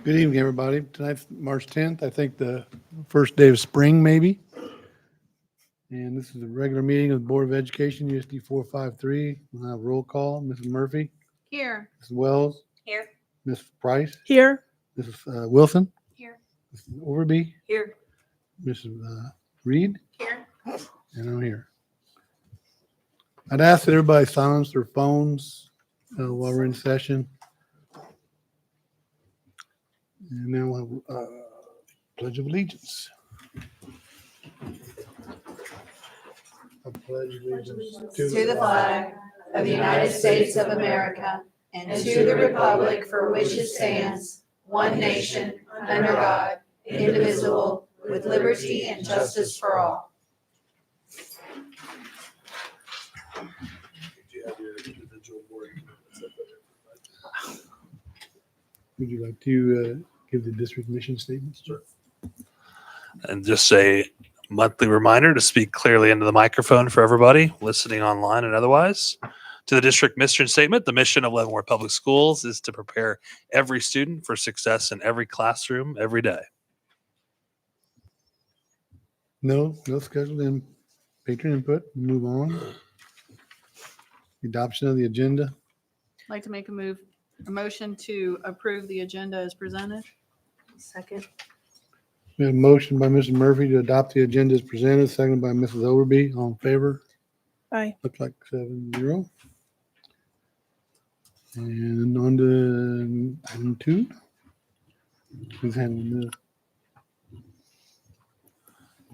Good evening, everybody. Tonight's March 10th, I think the first day of spring, maybe. And this is a regular meeting of the Board of Education, USD 453. We'll have roll call. Mrs. Murphy, Here. Mrs. Wells, Here. Ms. Price, Here. Mrs. Wilson, Here. Mrs. Overby, Here. Mrs. Reed, Here. and I'm here. I'd ask that everybody silence their phones while we're in session. And then we'll have Pledge of Allegiance. I pledge allegiance To the flag of the United States of America and to the republic for which it stands, one nation, under God, indivisible, with liberty and justice for all. Would you like to give the district mission statements? Sure. And just a monthly reminder to speak clearly into the microphone for everybody listening online and otherwise. To the district mission statement, the mission of Leavenworth Public Schools is to prepare every student for success in every classroom every day. No scheduled in patron input. Move on. Adoption of the agenda. I'd like to make a motion to approve the agenda as presented. Second. We have a motion by Mrs. Murphy to adopt the agenda as presented, seconded by Mrs. Overby. All in favor? Aye. Looks like 7-0. And on to item 2. Who's handling this?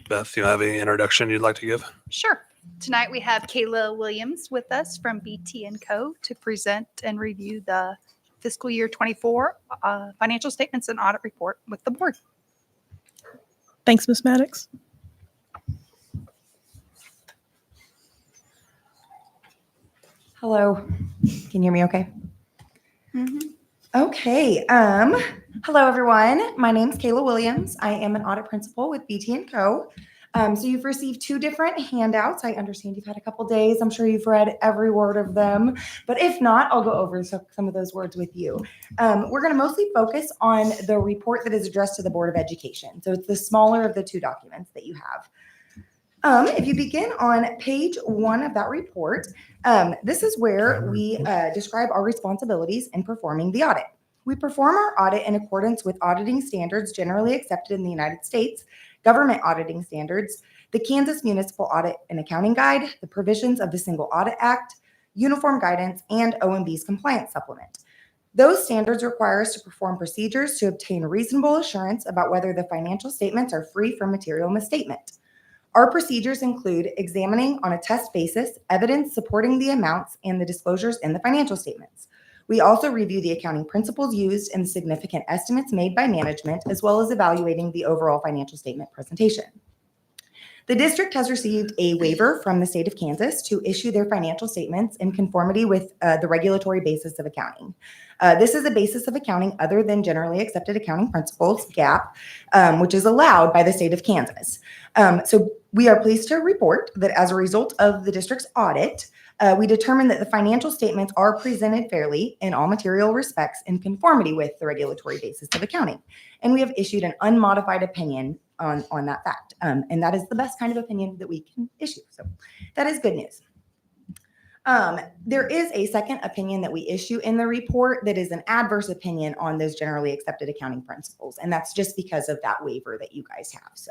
Beth, you have any introduction you'd like to give? Sure. Tonight we have Kayla Williams with us from BT & Co. to present and review the fiscal year 24 financial statements and audit report with the board. Thanks, Ms. Maddox. Hello. Can you hear me okay? Mm-hmm. Okay. Hello, everyone. My name's Kayla Williams. I am an audit principal with BT & Co. So you've received 2 different handouts. I understand you've had a couple days. I'm sure you've read every word of them. But if not, I'll go over some of those words with you. We're going to mostly focus on the report that is addressed to the Board of Education. So it's the smaller of the 2 documents that you have. If you begin on page 1 of that report, this is where we describe our responsibilities in performing the audit. We perform our audit in accordance with auditing standards generally accepted in the United States, government auditing standards, the Kansas Municipal Audit and Accounting Guide, the provisions of the Single Audit Act, uniform guidance, and OMB's compliance supplement. Those standards require us to perform procedures to obtain reasonable assurance about whether the financial statements are free from material misstatement. Our procedures include examining on a test basis evidence supporting the amounts and the disclosures in the financial statements. We also review the accounting principles used and significant estimates made by management, as well as evaluating the overall financial statement presentation. The district has received a waiver from the state of Kansas to issue their financial statements in conformity with the regulatory basis of accounting. This is a basis of accounting other than generally accepted accounting principles, GAAP, which is allowed by the state of Kansas. So we are pleased to report that as a result of the district's audit, we determined that the financial statements are presented fairly in all material respects in conformity with the regulatory basis of accounting. And we have issued an unmodified opinion on that fact. And that is the best kind of opinion that we can issue. So that is good news. There is a second opinion that we issue in the report that is an adverse opinion on those generally accepted accounting principles. And that's just because of that waiver that you guys have. So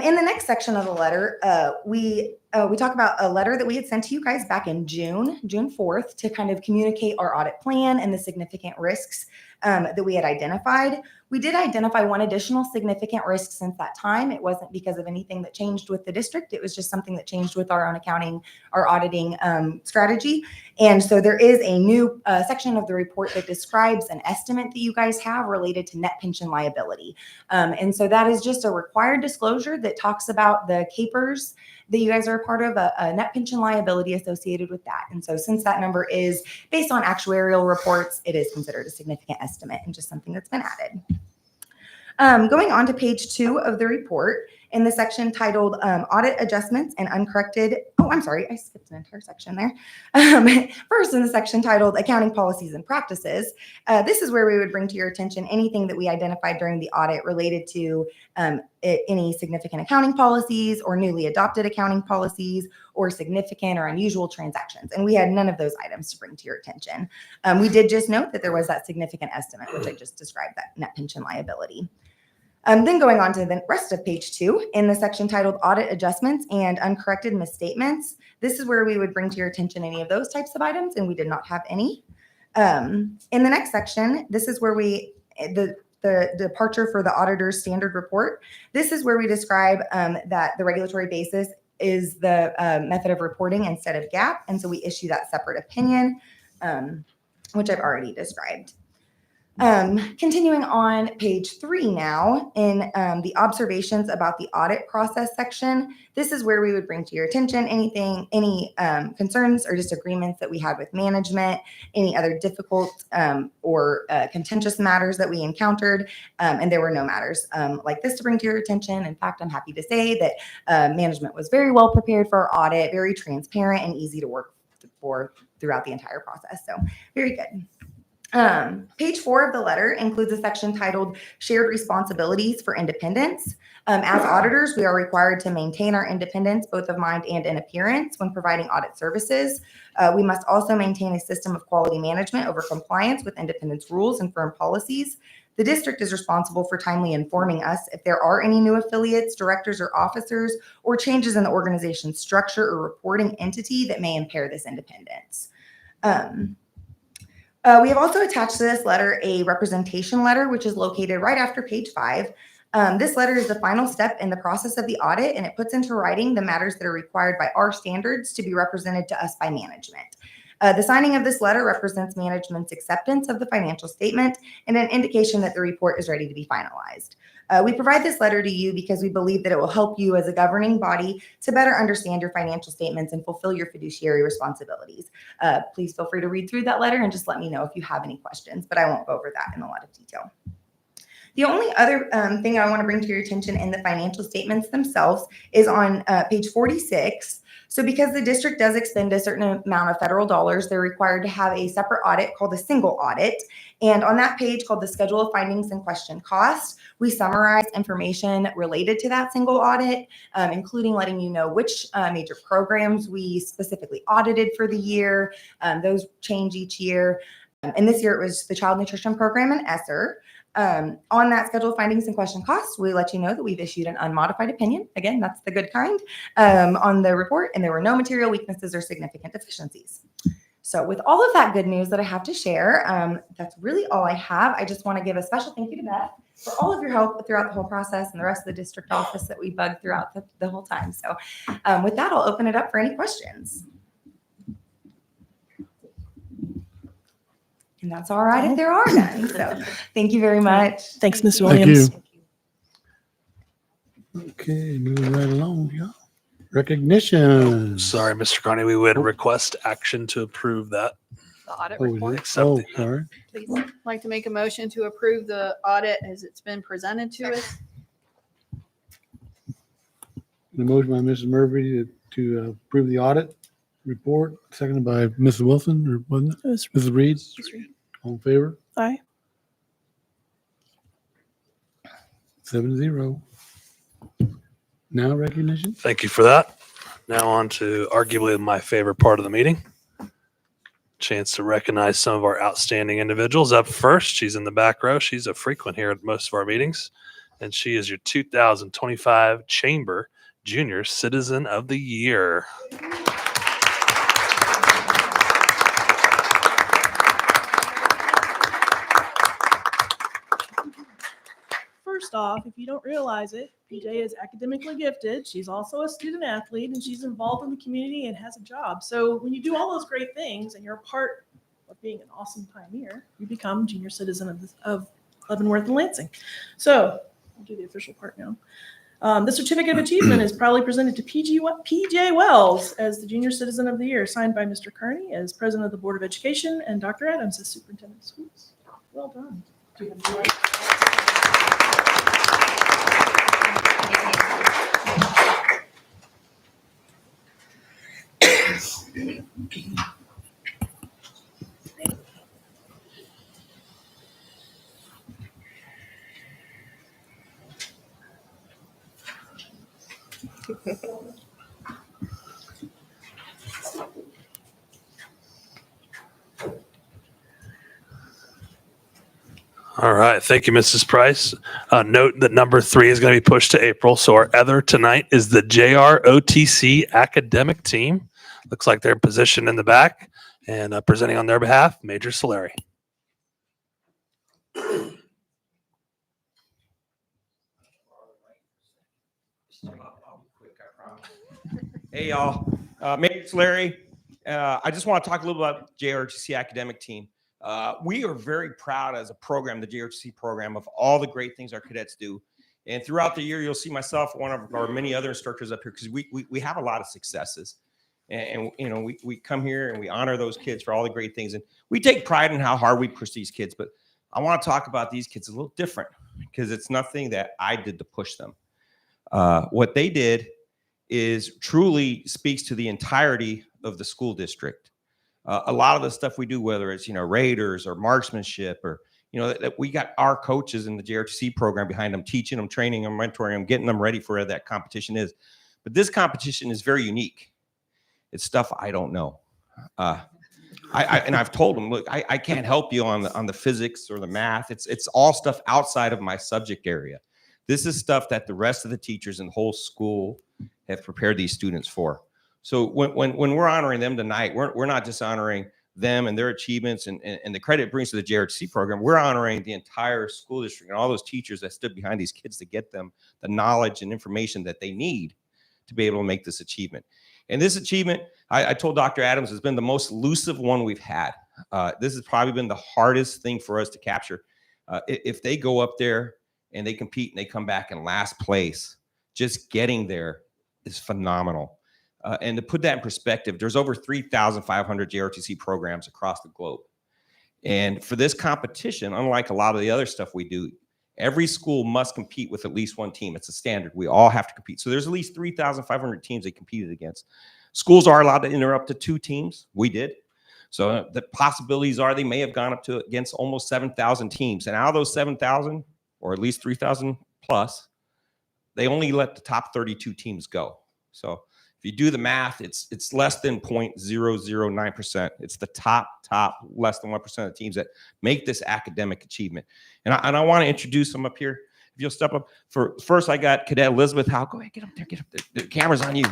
in the next section of the letter, we talk about a letter that we had sent to you guys back in June 4th, to kind of communicate our audit plan and the significant risks that we had identified. We did identify one additional significant risk since that time. It wasn't because of anything that changed with the district. It was just something that changed with our own accounting, our auditing strategy. And so there is a new section of the report that describes an estimate that you guys have related to net pension liability. And so that is just a required disclosure that talks about the capers that you guys are a part of, a net pension liability associated with that. And so since that number is based on actuarial reports, it is considered a significant estimate and just something that's been added. Going on to page 2 of the report, in the section titled Audit Adjustments and Uncorrected. Oh, I'm sorry, I skipped an entire section there. First, in the section titled Accounting Policies and Practices, this is where we would bring to your attention anything that we identified during the audit related to any significant accounting policies or newly adopted accounting policies or significant or unusual transactions. And we had none of those items to bring to your attention. We did just note that there was that significant estimate, which I just described, that net pension liability. Then going on to the rest of page 2, in the section titled Audit Adjustments and Uncorrected Misstatements, this is where we would bring to your attention any of those types of items, and we did not have any. In the next section, this is where the departure for the auditor's standard report. This is where we describe that the regulatory basis is the method of reporting instead of GAAP, and so we issue that separate opinion, which I've already described. Continuing on page 3 now, in the observations about the audit process section, this is where we would bring to your attention any concerns or disagreements that we had with management, any other difficult or contentious matters that we encountered, and there were no matters like this to bring to your attention. In fact, I'm happy to say that management was very well prepared for our audit, very transparent and easy to work for throughout the entire process. So very good. Page 4 of the letter includes a section titled Shared Responsibilities for Independence. As auditors, we are required to maintain our independence, both of mind and in appearance, when providing audit services. We must also maintain a system of quality management over compliance with independence rules and firm policies. The district is responsible for timely informing us if there are any new affiliates, directors, or officers, or changes in the organization's structure or reporting entity that may impair this independence. We have also attached to this letter a representation letter, which is located right after page 5. This letter is the final step in the process of the audit, and it puts into writing the matters that are required by our standards to be represented to us by management. The signing of this letter represents management's acceptance of the financial statement and an indication that the report is ready to be finalized. We provide this letter to you because we believe that it will help you as a governing body to better understand your financial statements and fulfill your fiduciary responsibilities. Please feel free to read through that letter and just let me know if you have any questions, but I won't go over that in a lot of detail. The only other thing I want to bring to your attention in the financial statements themselves is on page 46. So because the district does expend a certain amount of federal dollars, they're required to have a separate audit called a single audit. And on that page called the Schedule of Findings and Question Costs, we summarize information related to that single audit, including letting you know which major programs we specifically audited for the year. Those change each year. And this year it was the Child Nutrition Program and ESSER. On that Schedule of Findings and Question Costs, we let you know that we've issued an unmodified opinion. Again, that's the good kind on the report, and there were no material weaknesses or significant deficiencies. So with all of that good news that I have to share, that's really all I have. I just want to give a special thank you to Beth for all of your help throughout the whole process and the rest of the district office that we bugged throughout the whole time. So with that, I'll open it up for any questions. And that's all right if there are none. So thank you very much. Thanks, Ms. Thank Williams. you. Okay, moving right along, yeah. Recognition. Sorry, Mr. Carney, we would request action to approve that. The audit Oh, we report, did? Accepting that. Sorry. please. I'd like to make a motion to approve the audit as it's been presented to us. The motion by Mrs. Murphy to approve the audit report, seconded by Mrs. Wilson, or wasn't it? It was- Mrs. Reed? All in favor? Aye. 7-0. Now recognition? Thank you for that. Now on to arguably my favorite part of the meeting. Chance to recognize some of our outstanding individuals. Up first, she's in the back row. She's a frequent here at most of our meetings, and she is your 2025 Chamber Junior Citizen of the Year. First off, if you don't realize it, PJ is academically gifted. She's also a student athlete, and she's involved in the community and has a job. So when you do all those great things and you're a part of being an awesome pioneer, you become junior citizen of Leavenworth and Lansing. So I'll do the official part now. The certificate of achievement is proudly presented to PJ Wells as the Junior Citizen of the Year, signed by Mr. Kearney as President of the Board of Education and Dr. Adams as Superintendent of Schools. Well done. Do you have the right? All right. Thank you, Mrs. Price. Note that number 3 is going to be pushed to April. So our other tonight is the JROTC academic team. Looks like they're positioned in the back, and presenting on their behalf, Major Solari. Hey, y'all. Major Larry. I just want to talk a little about JRTC academic team. We are very proud as a program, the JRTC program, of all the great things our cadets do. And throughout the year, you'll see myself, one of our many other instructors up here, because we have a lot of successes. And you know, we come here and we honor those kids for all the great things. And we take pride in how hard we push these kids. But I want to talk about these kids a little different, because it's nothing that I did to push them. What they did is truly speaks to the entirety of the school district. A lot of the stuff we do, whether it's, you know, raiders or marksmanship, or, you know, that we got our coaches in the JRTC program behind them, teaching them, training them, mentoring them, getting them ready for where that competition is. But this competition is very unique. It's stuff I don't know. And I've told them, look, I can't help you on the physics or the math. It's all stuff outside of my subject area. This is stuff that the rest of the teachers in the whole school have prepared these students for. So when we're honoring them tonight, we're not just honoring them and their achievements and the credit it brings to the JRTC program. We're honoring the entire school district and all those teachers that stood behind these kids to get them the knowledge and information that they need to be able to make this achievement. And this achievement, I told Dr. Adams, has been the most elusive one we've had. This has probably been the hardest thing for us to capture. If they go up there and they compete and they come back in last place, just getting there is phenomenal. And to put that in perspective, there's over 3,500 JRTC programs across the globe. And for this competition, unlike a lot of the other stuff we do, every school must compete with at least one team. It's a standard. We all have to compete. So there's at least 3,500 teams they competed against. Schools are allowed to enter up to 2 teams. We did. So the possibilities are they may have gone up to against almost 7,000 teams. And out of those 7,000, or at least 3,000 plus, they only let the top 32 teams go. So if you do the math, it's less than 0.009%. It's the top less than 1% of the teams that make this academic achievement. And I want to introduce them up here. If you'll step up. First, I got Cadet Elizabeth Howe. Go ahead, get up there, get up there. The camera's on you.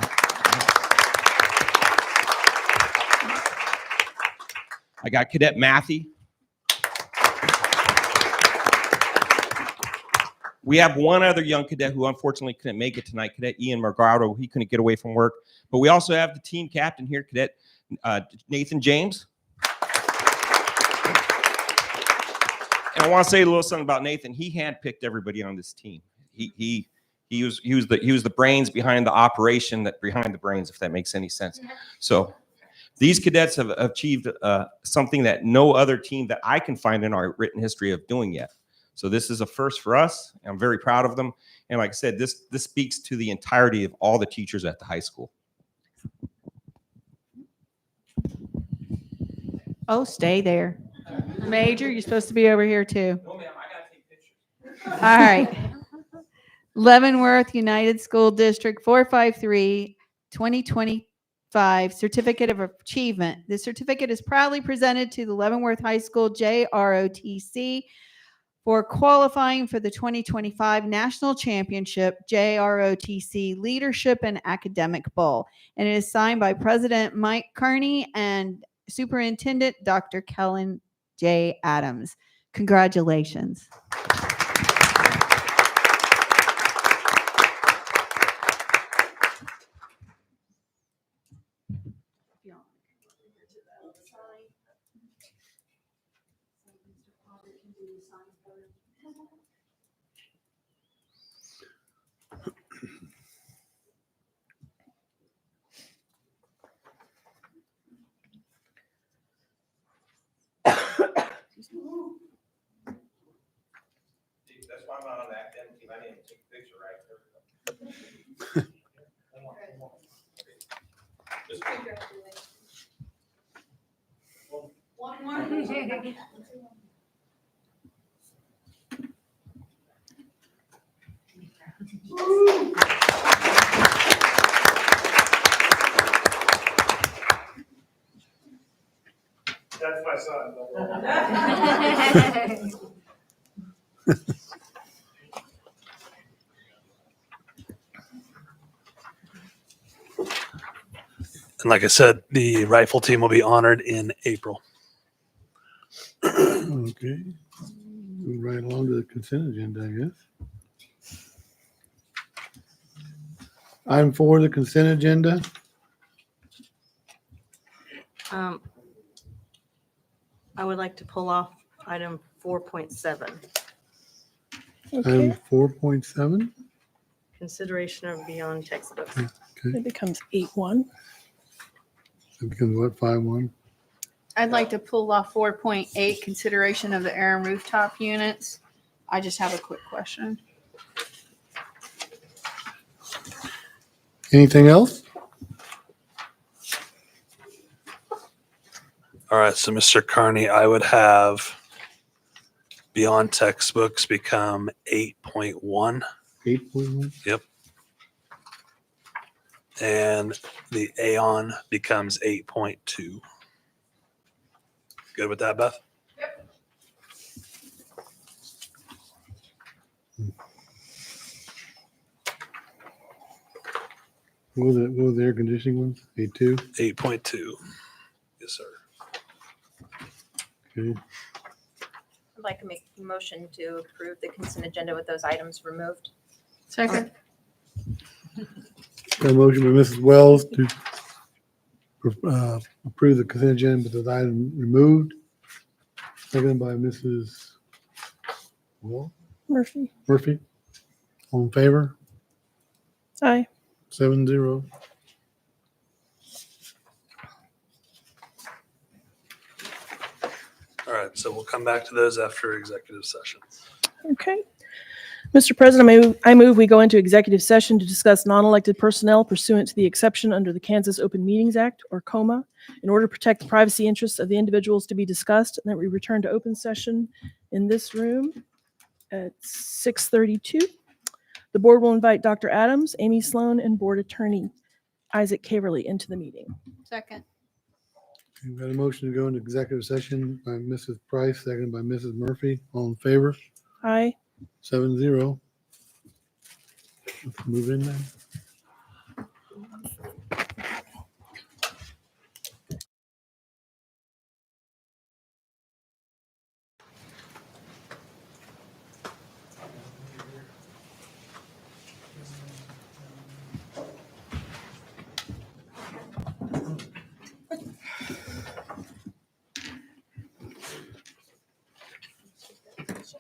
I got Cadet Matthew. We have one other young cadet who unfortunately couldn't make it tonight, Cadet Ian Margado. He couldn't get away from work. But we also have the team captain here, Cadet Nathan James. And I want to say a little something about Nathan. He handpicked everybody on this team. He was the brains behind the operation that behind the brains, if that makes any sense. So these cadets have achieved something that no other team that I can find in our written history of doing yet. So this is a first for us. I'm very proud of them. And like I said, this speaks to the entirety of all the teachers at the high school. Oh, stay there. Major, you're supposed to be over here too. No, ma'am, I gotta take pictures. All right. Leavenworth United School District 453 2025 Certificate of Achievement. The certificate is proudly presented to the Leavenworth High School JROTC for qualifying for the 2025 National Championship JROTC Leadership and Academic Bowl. And it is signed by President Mike Kearney and Superintendent Dr. Kellen J. Adams. Congratulations. That's why I'm not on the academic team. I didn't even take a picture right there. Just That's my son. And like I said, the rifle team will be honored in April. Okay. Move right along to the consent agenda, I guess. Item 4, the consent agenda. I would like to pull off item 4.7, Item Okay, 4.7. consideration of beyond textbooks. Okay. it becomes 8.1. It becomes what, 5.1? I'd like to pull off 4.8, consideration of the air and rooftop units. I just have a quick question. Anything else? All right, so Mr. Carney, I would have beyond textbooks become 8.1, 8.1? and the Aon becomes 8.2. Good with that, Beth? What was the air conditioning ones? 8.2? 8.2. Yes, sir. Okay. I'd like to make a motion to approve the consent agenda with those items removed. Second. Got a motion by Mrs. Wells to approve the consent agenda with the item removed. Seconded by Mrs. Murphy. Murphy. All in favor? Aye. 7-0. All right, so we'll come back to those after executive session. Okay. Mr. President, I move we go into executive session to discuss non-elected personnel pursuant to the exception under the Kansas Open Meetings Act, or COMA, in order to protect the privacy interests of the individuals to be discussed, and that we return to open session in this room at 6:32. The board will invite Dr. Adams, Amy Sloan, and Board Attorney Isaac Caverly into the meeting. Second. We've got a motion to go into executive session by Mrs. Price, seconded by Mrs. Murphy. All in favor? Aye. 7-0. Let's move in then.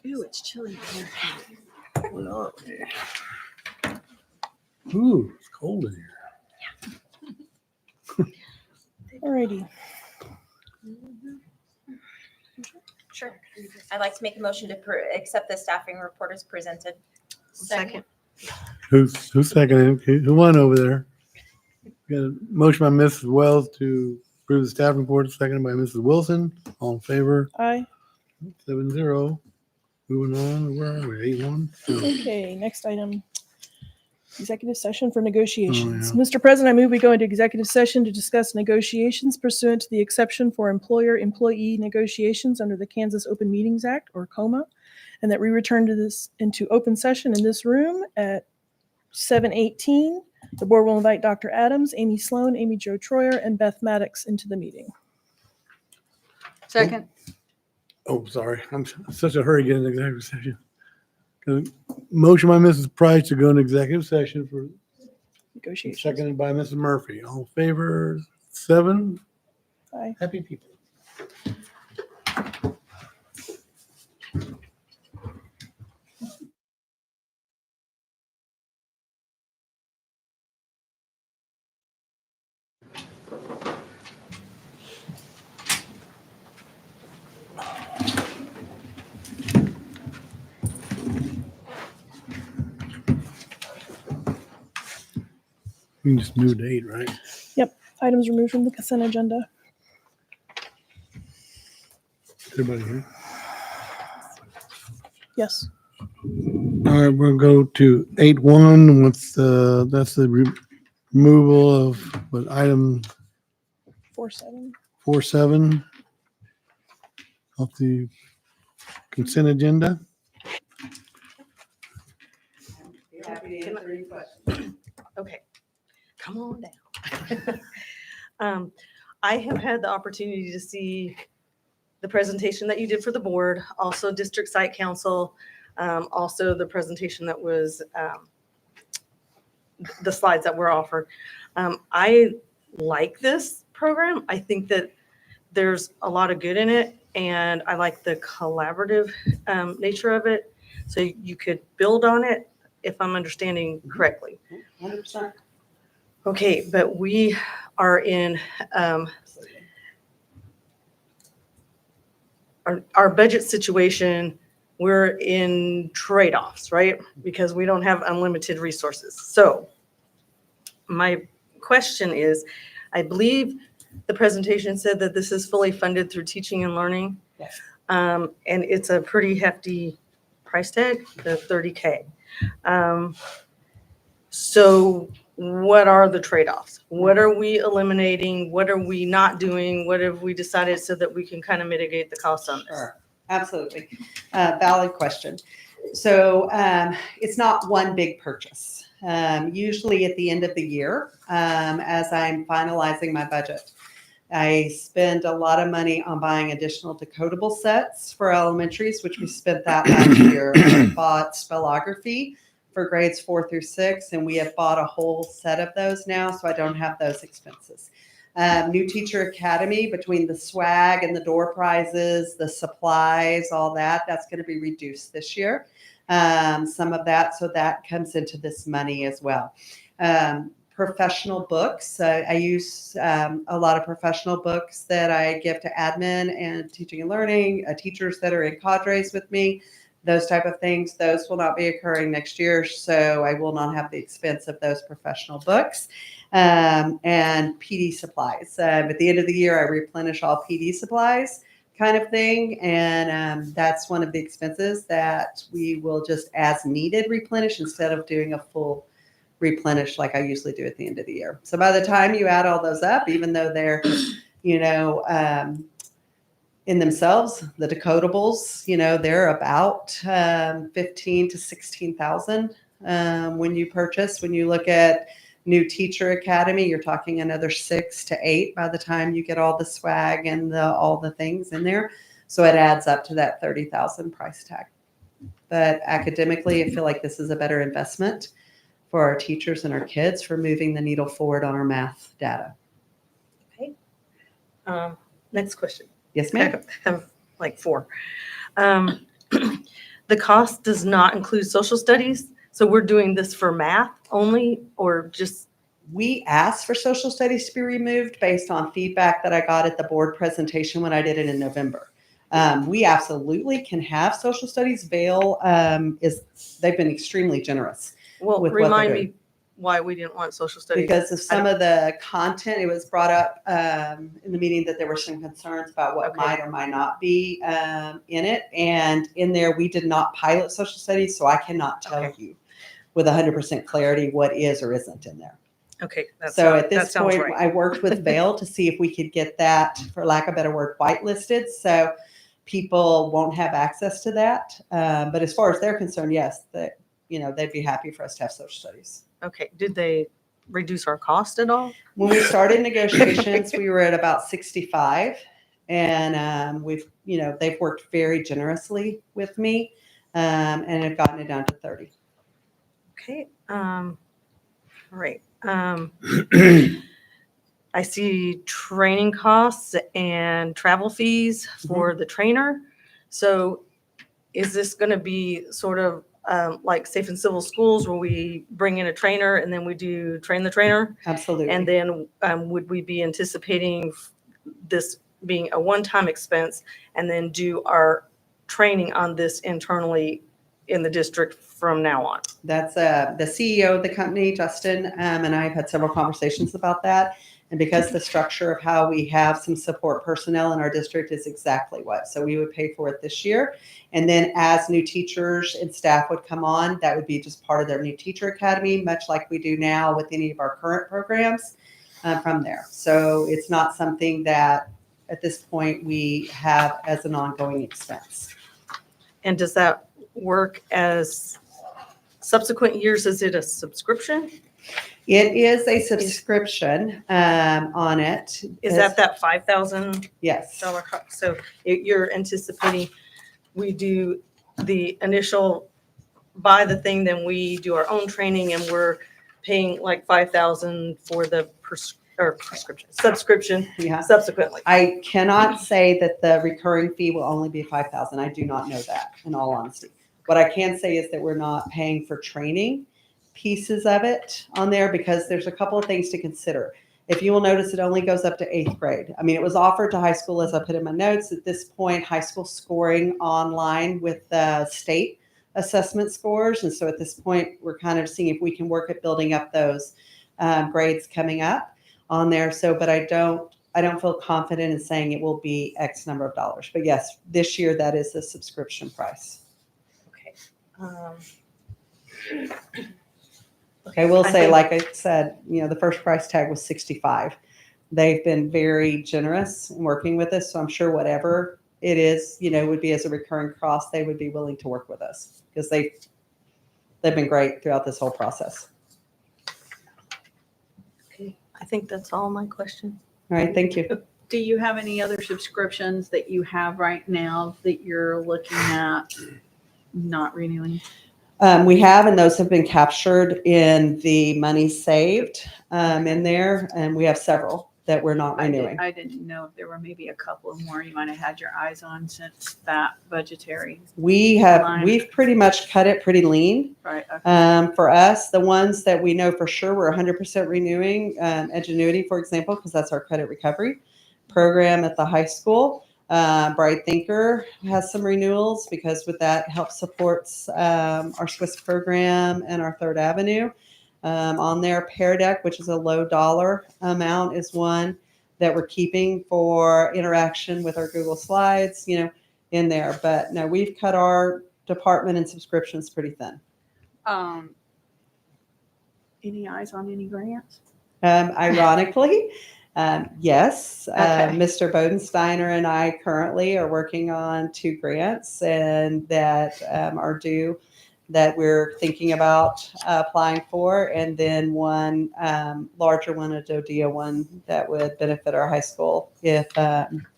Ooh, it's chilly here. Ooh, it's cold in here. Alrighty. Sure. I'd like to make a motion to accept the staffing report as presented. Second. Who's seconding? Who won over there? Got a motion by Mrs. Wells to approve the staff report, seconded by Mrs. Wilson. All in favor? Aye. 7-0. Moving on, where are we? 8-1? Okay, next item. Executive session for negotiations. Oh, yeah. Mr. President, I move we go into executive session to discuss negotiations pursuant to the exception for employer-employee negotiations under the Kansas Open Meetings Act, or COMA, and that we return to this into open session in this room at 7:18. The board will invite Dr. Adams, Amy Sloan, Amy Jo Troyer, and Beth Maddox into the meeting. Second. Oh, sorry. I'm in such a hurry getting into executive session. Got a motion by Mrs. Price to go into executive session for Negotiations. seconded by Mrs. Murphy. All in favor? 7. Aye. Happy people. We can just move to 8, right? Items removed from the consent agenda. Everybody here? Yes. All right, we'll go to 8.1 with, that's the removal of, what, item 4-7. 4.7 off the consent agenda. Happy to answer any questions. Okay, come on down. I have had the opportunity to see the presentation that you did for the board, also district site council, also the presentation that was, the slides that were offered. I like this program. I think that there's a lot of good in it, and I like the collaborative nature of it. So you could build on it, if I'm understanding correctly. 100%. Okay, but we are in, our budget situation, we're in trade-offs, right? Because we don't have unlimited resources. So my question is, I believe the presentation said that this is fully funded through teaching and learning. Yes. And it's a pretty hefty price tag, the $30K. So what are the trade-offs? What are we eliminating? What are we not doing? What have we decided so that we can kind of mitigate the cost on this? Sure, absolutely. Valid question. So it's not one big purchase. Usually at the end of the year, as I'm finalizing my budget, I spend a lot of money on buying additional decodable sets for elementaries, which we spent that last year. I bought spellography for grades 4 through 6, and we have bought a whole set of those now, so I don't have those expenses. New Teacher Academy, between the swag and the door prizes, the supplies, all that, that's going to be reduced this year. Some of that, so that comes into this money as well. Professional books. I use a lot of professional books that I give to admin and teaching and learning, teachers that are in cadres with me, those type of things. Those will not be occurring next year, so I will not have the expense of those professional books. And PD supplies. At the end of the year, I replenish all PD supplies kind of thing. And that's one of the expenses that we will just as needed replenish instead of doing a full replenish like I usually do at the end of the year. So by the time you add all those up, even though they're, in themselves, the decodables, they're about 15 to 16,000 when you purchase. When you look at New Teacher Academy, you're talking another 6 to 8 by the time you get all the swag and all the things in there. So it adds up to that 30,000 price tag. But academically, I feel like this is a better investment for our teachers and our kids for moving the needle forward on our math data. Okay. Next question. Yes, ma'am. I have like 4. The cost does not include social studies. So we're doing this for math only, or just? We asked for social studies to be removed based on feedback that I got at the board presentation when I did it in November. We absolutely can have social studies. Vail they've been extremely generous. Well, with what remind they're me why we didn't want social studies. Because of some of the content, it was brought up in the meeting that there were some concerns about what might or might not be in it. And in there, we did not pilot social studies, so I cannot tell you with 100% clarity what is or isn't in there. Okay. So at this point, right. I worked with Vail to see if we could get that, for lack of a better word, whitelisted. So people won't have access to that. But as far as they're concerned, yes, that they'd be happy for us to have social studies. Okay. Did they reduce our cost at all? When we started negotiations, we were at about 65, and they've worked very generously with me, and have gotten it down to 30. Okay. All right. I see training costs and travel fees for the trainer. So is this going to be sort of like Safe and Civil Schools where we bring in a trainer and then we do train the trainer? Absolutely. And then would we be anticipating this being a one-time expense and then do our training on this internally in the district from now on? That's the CEO of the company, Justin, and I have had several conversations about that. And because the structure of how we have some support personnel in our district is exactly what. So we would pay for it this year. And then as new teachers and staff would come on, that would be just part of their new teacher academy, much like we do now with any of our current programs from there. So it's not something that at this point we have as an ongoing expense. And does that work as subsequent years? Is it a subscription? It is a subscription on it. Is that $5,000? Yes. So you're anticipating we do the initial buy the thing, then we do our own training, and we're paying like $5,000 for the subscription Yeah. subsequently. I cannot say that the recurring fee will only be $5,000. I do not know that, in all honesty. What I can say is that we're not paying for training pieces of it on there, because there's a couple of things to consider. If you will notice, it only goes up to 8th grade. I mean, it was offered to high school, as I put in my notes. At this point, high school scoring online with the state assessment scores. And so at this point, we're kind of seeing if we can work at building up those grades coming up on there. So, but I don't feel confident in saying it will be X number of dollars. But yes, this year that is the subscription price. I will say, like I said, the first price tag was $65. They've been very generous in working with us. So I'm sure whatever it is, would be as a recurring cost, they would be willing to work with us, because they've been great throughout this whole process. Okay, I think that's all my questions. All right. Thank you. Do you have any other subscriptions that you have right now that you're looking at not renewing? We have, and those have been captured in the money saved in there. And we have several that we're not renewing. I didn't know if there were maybe a couple more you might have had your eyes on since that budgetary. We've pretty much cut it pretty lean. Right. Okay. For us, the ones that we know for sure we're 100% renewing, Edgenuity, for example, because that's our credit recovery program at the high school. Bright Thinker has some renewals, because with that helps supports our Swiss program and our Third Avenue. On there, Pear Deck, which is a low dollar amount, is one that we're keeping for interaction with our Google Slides, in there. But no, we've cut our department and subscriptions pretty thin. Any eyes on any grants? Ironically, yes, Okay. Mr. Bodensteiner and I currently are working on 2 grants, and that are due, that we're thinking about applying for, and then one larger one, a DODEA one, that would benefit our high school if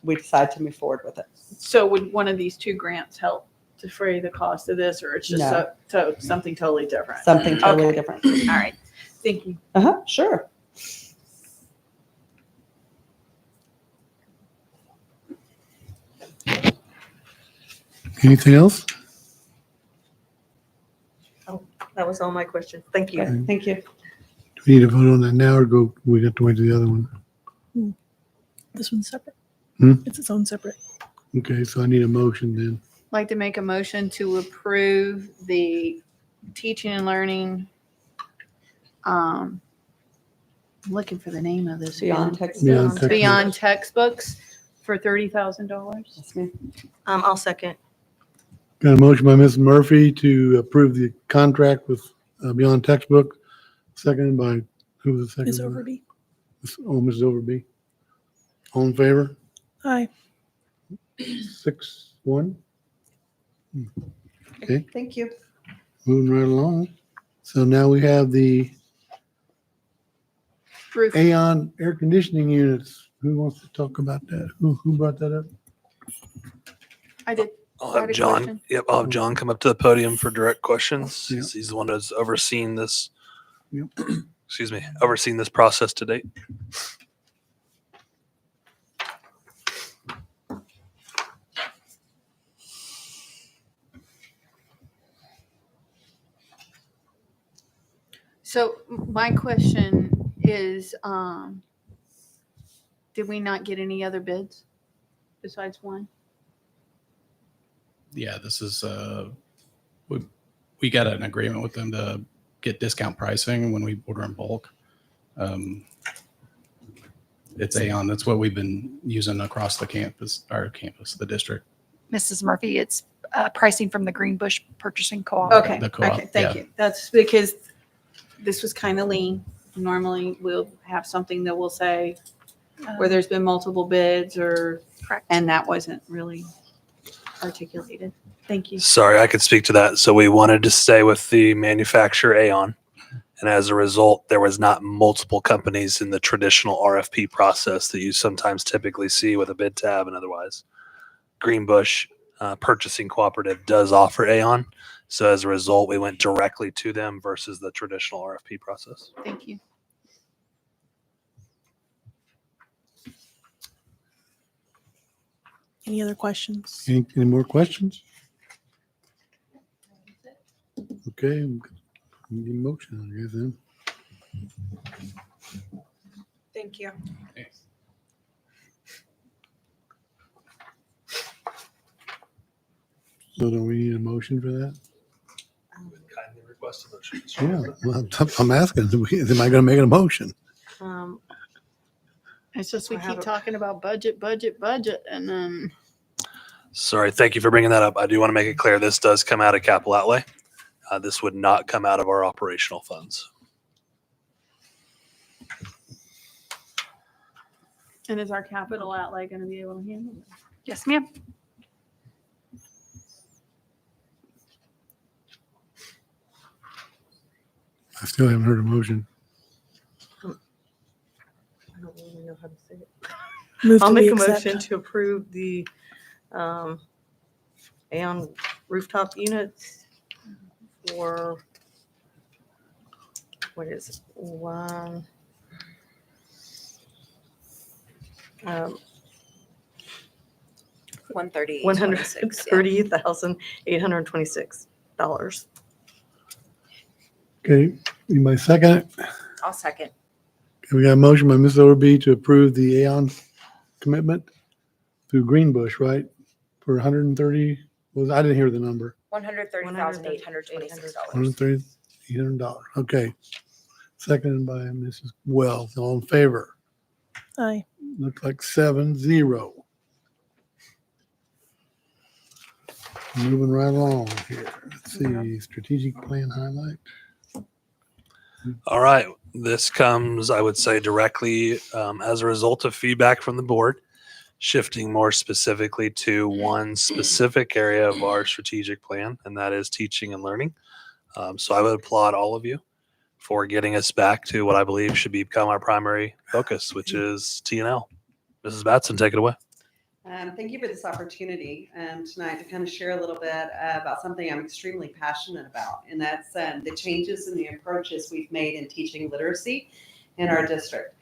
we decide to move forward with it. So would one of these 2 grants help defray the cost of this, or it's just No. something totally different? Something totally Okay. different. All right. Thank you. Sure. Anything else? That was all my questions. Thank you. Okay, thank you. Do we need to vote on that now, or we have to wait to the other one? This one's separate. Hmm? It's its own separate. Okay, so I need a motion then. I'd like to make a motion to approve the teaching and learning. I'm looking for the name of this. Beyond again. text. Beyond text. Beyond textbooks for $30,000. Yes, ma'am. I'll second. Got a motion by Ms. Murphy to approve the contract with Beyond Textbook, seconded by, who was the second? Ms. Overby. Mrs. Overby. All in favor? Aye. 6-1. Okay, Thank you. moving right along. So now we have the Roof. Aeon air conditioning units. Who wants to talk about that? Who brought that up? I did. I'll Got have a John. question? Yep, I'll have John come up to the podium for direct questions. Yeah. He's the one that's overseen this. Yep. Excuse me, overseen this process to date. So my question is, did we not get any other bids besides one? Yeah, this is we got an agreement with them to get discount pricing when we order in bulk. it's Aon. That's what we've been using across the the district. Mrs. Murphy, it's pricing from the Greenbush Purchasing Co-op. Okay, The co-op, okay, thank yeah. you. That's because this was kind of lean. Normally, we'll have something that will say where there's been multiple bids or, Correct. and that wasn't really articulated. Thank you. Sorry, I could speak to that. So we wanted to stay with the manufacturer Aon. And as a result, there was not multiple companies in the traditional RFP process that you sometimes typically see with a bid tab and otherwise. Greenbush Purchasing Cooperative does offer Aon. So as a result, we went directly to them versus the traditional RFP process. Thank you. Any other questions? Any more questions? Okay, need a motion, I guess, then. Thank you. So do we need a motion for that? Kindly request a motion. Yeah, well, I'm asking, am I gonna make a motion? It's just we I have keep a- talking about budget, and then Sorry, thank you for bringing that up. I do want to make it clear, this does come out of capital outlay. This would not come out of our operational funds. and is our capital outlay going to be able to handle it? Yes, ma'am. I still haven't heard a motion. I don't really know how to say it. Move I'll to make a accept. motion to approve the Aon rooftop units for, what is it, 130,826. $130,826. Okay, anybody second it? I'll second. Okay, we got a motion by Mrs. Overby to approve the Aon commitment through Greenbush, right? For 130, I didn't hear the number. $130,826. $130, $800. Okay. Seconded by Mrs. Wells. All in favor? Aye. Looks like 7-0. Moving right along here. Let's see, strategic plan highlight. All right. This comes, I would say, directly as a result of feedback from the board, shifting more specifically to one specific area of our strategic plan, and that is teaching and learning. So I would applaud all of you for getting us back to what I believe should become our primary focus, which is T&L. Mrs. Batson, take it away. Thank you for this opportunity tonight to kind of share a little bit about something I'm extremely passionate about, and that's the changes and the approaches we've made in teaching literacy in our district.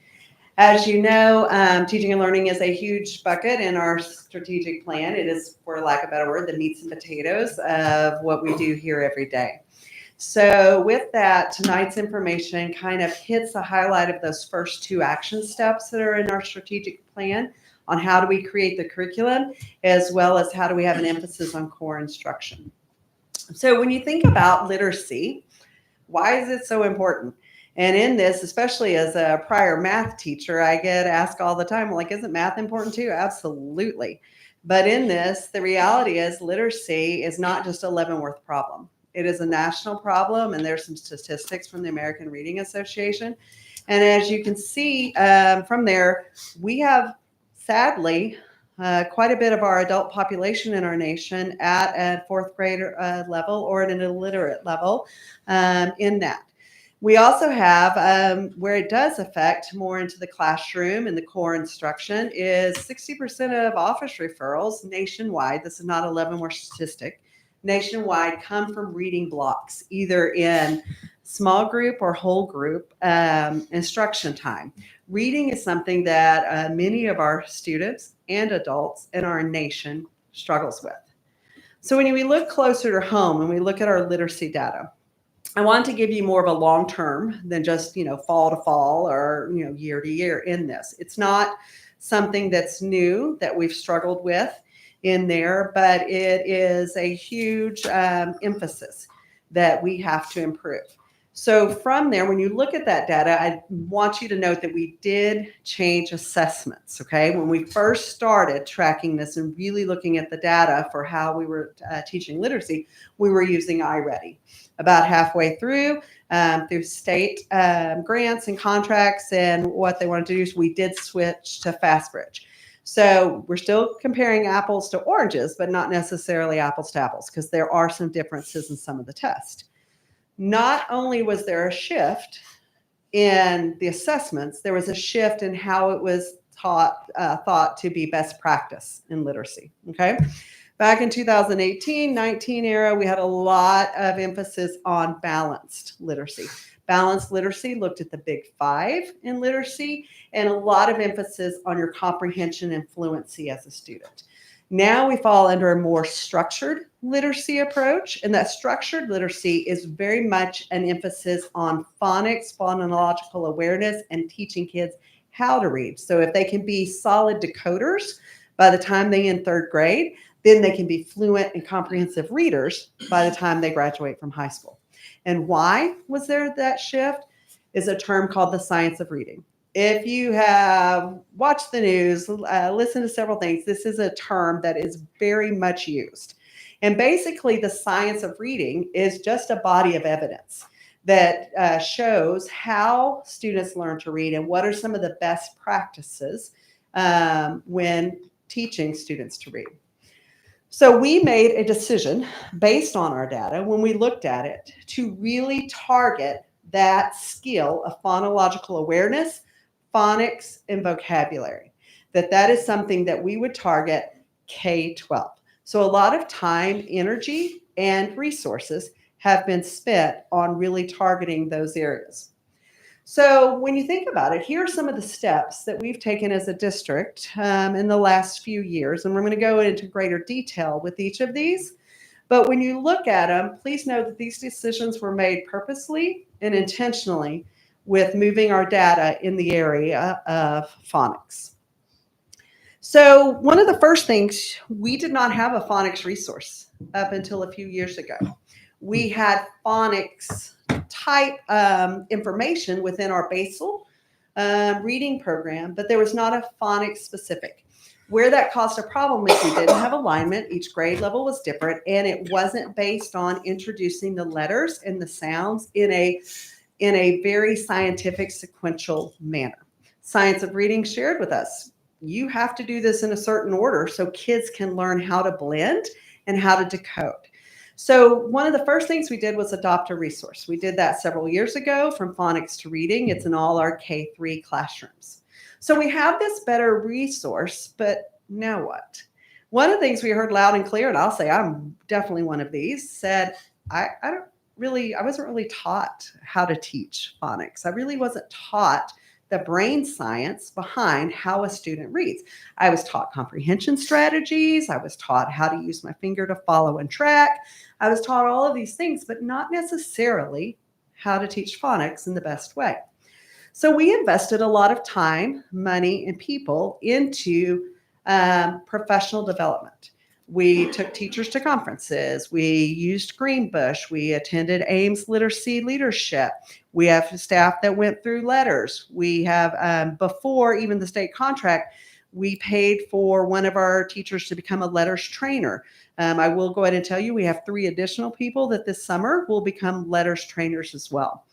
As you know, teaching and learning is a huge bucket in our strategic plan. It is, for lack of a better word, the meats and potatoes of what we do here every day. So with that, tonight's information kind of hits the highlight of those first two action steps that are in our strategic plan on how do we create the curriculum, as well as how do we have an emphasis on core instruction. So when you think about literacy, why is it so important? And in this, especially as a prior math teacher, I get asked all the time, like, isn't math important too? Absolutely. But in this, the reality is literacy is not just a Leavenworth problem. It is a national problem, and there's some statistics from the American Reading Association. And as you can see from there, we have, sadly, quite a bit of our adult population in our nation at a fourth grade level or at an illiterate level in that. We also have, where it does affect more into the classroom and the core instruction, is 60% of office referrals nationwide, this is not a Leavenworth statistic, nationwide come from reading blocks, either in small group or whole group instruction time. Reading is something that many of our students and adults in our nation struggles with. So when we look closer to home and we look at our literacy data, I want to give you more of a long term than just, fall to fall or, year to year in this. It's not something that's new that we've struggled with in there, but it is a huge emphasis that we have to improve. So from there, when you look at that data, I want you to note that we did change assessments, okay? When we first started tracking this and really looking at the data for how we were teaching literacy, we were using iReady. About halfway through state grants and contracts and what they wanted to do, so we did switch to FastBridge. So we're still comparing apples to oranges, but not necessarily apples to apples, because there are some differences in some of the tests. Not only was there a shift in the assessments, there was a shift in how it was thought to be best practice in literacy, okay? Back in 2018-19 era, we had a lot of emphasis on balanced literacy. Balanced literacy looked at the big 5 in literacy and a lot of emphasis on your comprehension and fluency as a student. Now we fall under a more structured literacy approach, and that structured literacy is very much an emphasis on phonics, phonological awareness, and teaching kids how to read. So if they can be solid decoders by the time they end 3rd grade, then they can be fluent and comprehensive readers by the time they graduate from high school. And why was there that shift is a term called the science of reading. If you have watched the news, listened to several things, this is a term that is very much used. And basically, the science of reading is just a body of evidence that shows how students learn to read and what are some of the best practices when teaching students to read. So we made a decision based on our data when we looked at it to really target that skill of phonological awareness, phonics, and vocabulary. That is something that we would target K-12. So a lot of time, energy, and resources have been spent on really targeting those areas. So when you think about it, here are some of the steps that we've taken as a district in the last few years, and we're going to go into greater detail with each of these. But when you look at them, please know that these decisions were made purposely and intentionally with moving our data in the area of phonics. So one of the first things, we did not have a phonics resource up until a few years ago. We had phonics type information within our basal reading program, but there was not a phonics specific. Where that caused a problem is we didn't have alignment. Each grade level was different, and it wasn't based on introducing the letters and the sounds in a very scientific sequential manner. Science of Reading shared with us, you have to do this in a certain order so kids can learn how to blend and how to decode. So one of the first things we did was adopt a resource. We did that several years ago, From Phonics to Reading. It's in all our K-3 classrooms. So we have this better resource, but now what? One of the things we heard loud and clear, and I'll say I'm definitely one of these, said, I wasn't really taught how to teach phonics. I really wasn't taught the brain science behind how a student reads. I was taught comprehension strategies. I was taught how to use my finger to follow and track. I was taught all of these things, but not necessarily how to teach phonics in the best way. So we invested a lot of time, money, and people into professional development. We took teachers to conferences. We used Greenbush. We attended Ames Literacy Leadership. We have staff that went through letters. We have, before even the state contract, we paid for one of our teachers to become a letters trainer. I will go ahead and tell you, we have 3 additional people that this summer will become letters trainers as well.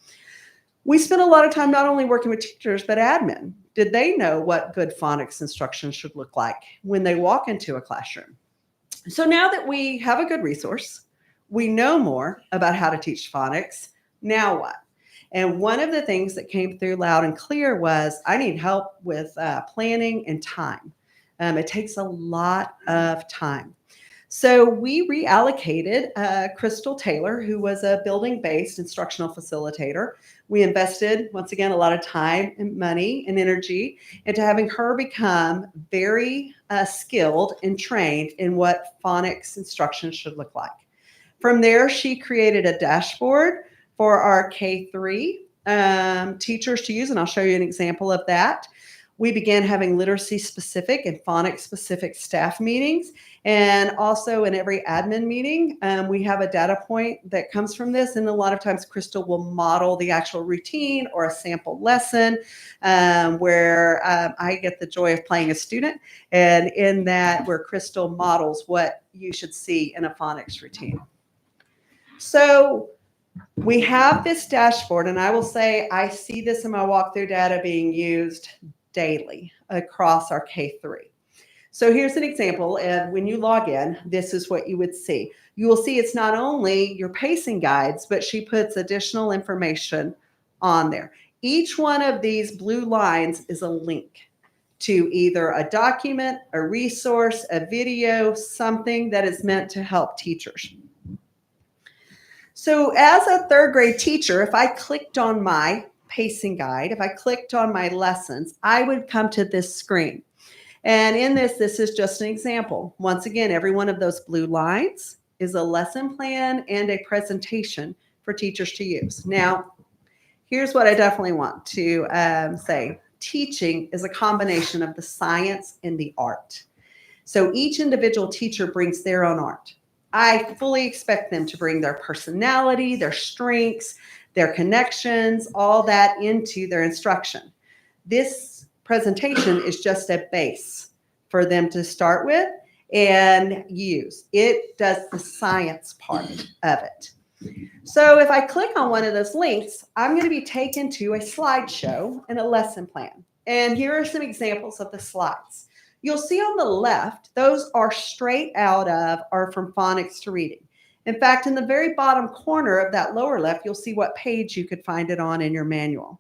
We spent a lot of time not only working with teachers, but admin. Did they know what good phonics instruction should look like when they walk into a classroom? So now that we have a good resource, we know more about how to teach phonics. Now what? And one of the things that came through loud and clear was, I need help with planning and time. It takes a lot of time. So we reallocated Crystal Taylor, who was a building-based instructional facilitator. We invested, once again, a lot of time and money and energy into having her become very skilled and trained in what phonics instruction should look like. From there, she created a dashboard for our K-3 teachers to use, and I'll show you an example of that. We began having literacy specific and phonics specific staff meetings. And also in every admin meeting, we have a data point that comes from this. And a lot of times Crystal will model the actual routine or a sample lesson where I get the joy of playing a student. And in that, where Crystal models what you should see in a phonics routine. So we have this dashboard, and I will say I see this in my walkthrough data being used daily across our K3. So here's an example. And when you log in, this is what you would see. You will see it's not only your pacing guides, but she puts additional information on there. Each one of these blue lines is a link to either a document, a resource, a video, something that is meant to help teachers. So as a third grade teacher, if I clicked on my pacing guide, if I clicked on my lessons, I would come to this screen. And in this is just an example. Once again, every one of those blue lines is a lesson plan and a presentation for teachers to use. Now, here's what I definitely want to say. Teaching is a combination of the science and the art. So each individual teacher brings their own art. I fully expect them to bring their personality, their strengths, their connections, all that into their instruction. This presentation is just a base for them to start with and use. It does the science part of it. So if I click on one of those links, I'm going to be taken to a slideshow and a lesson plan. And here are some examples of the slides. You'll see on the left, those are straight out of or from phonics to reading. In fact, in the very bottom corner of that lower left, you'll see what page you could find it on in your manual.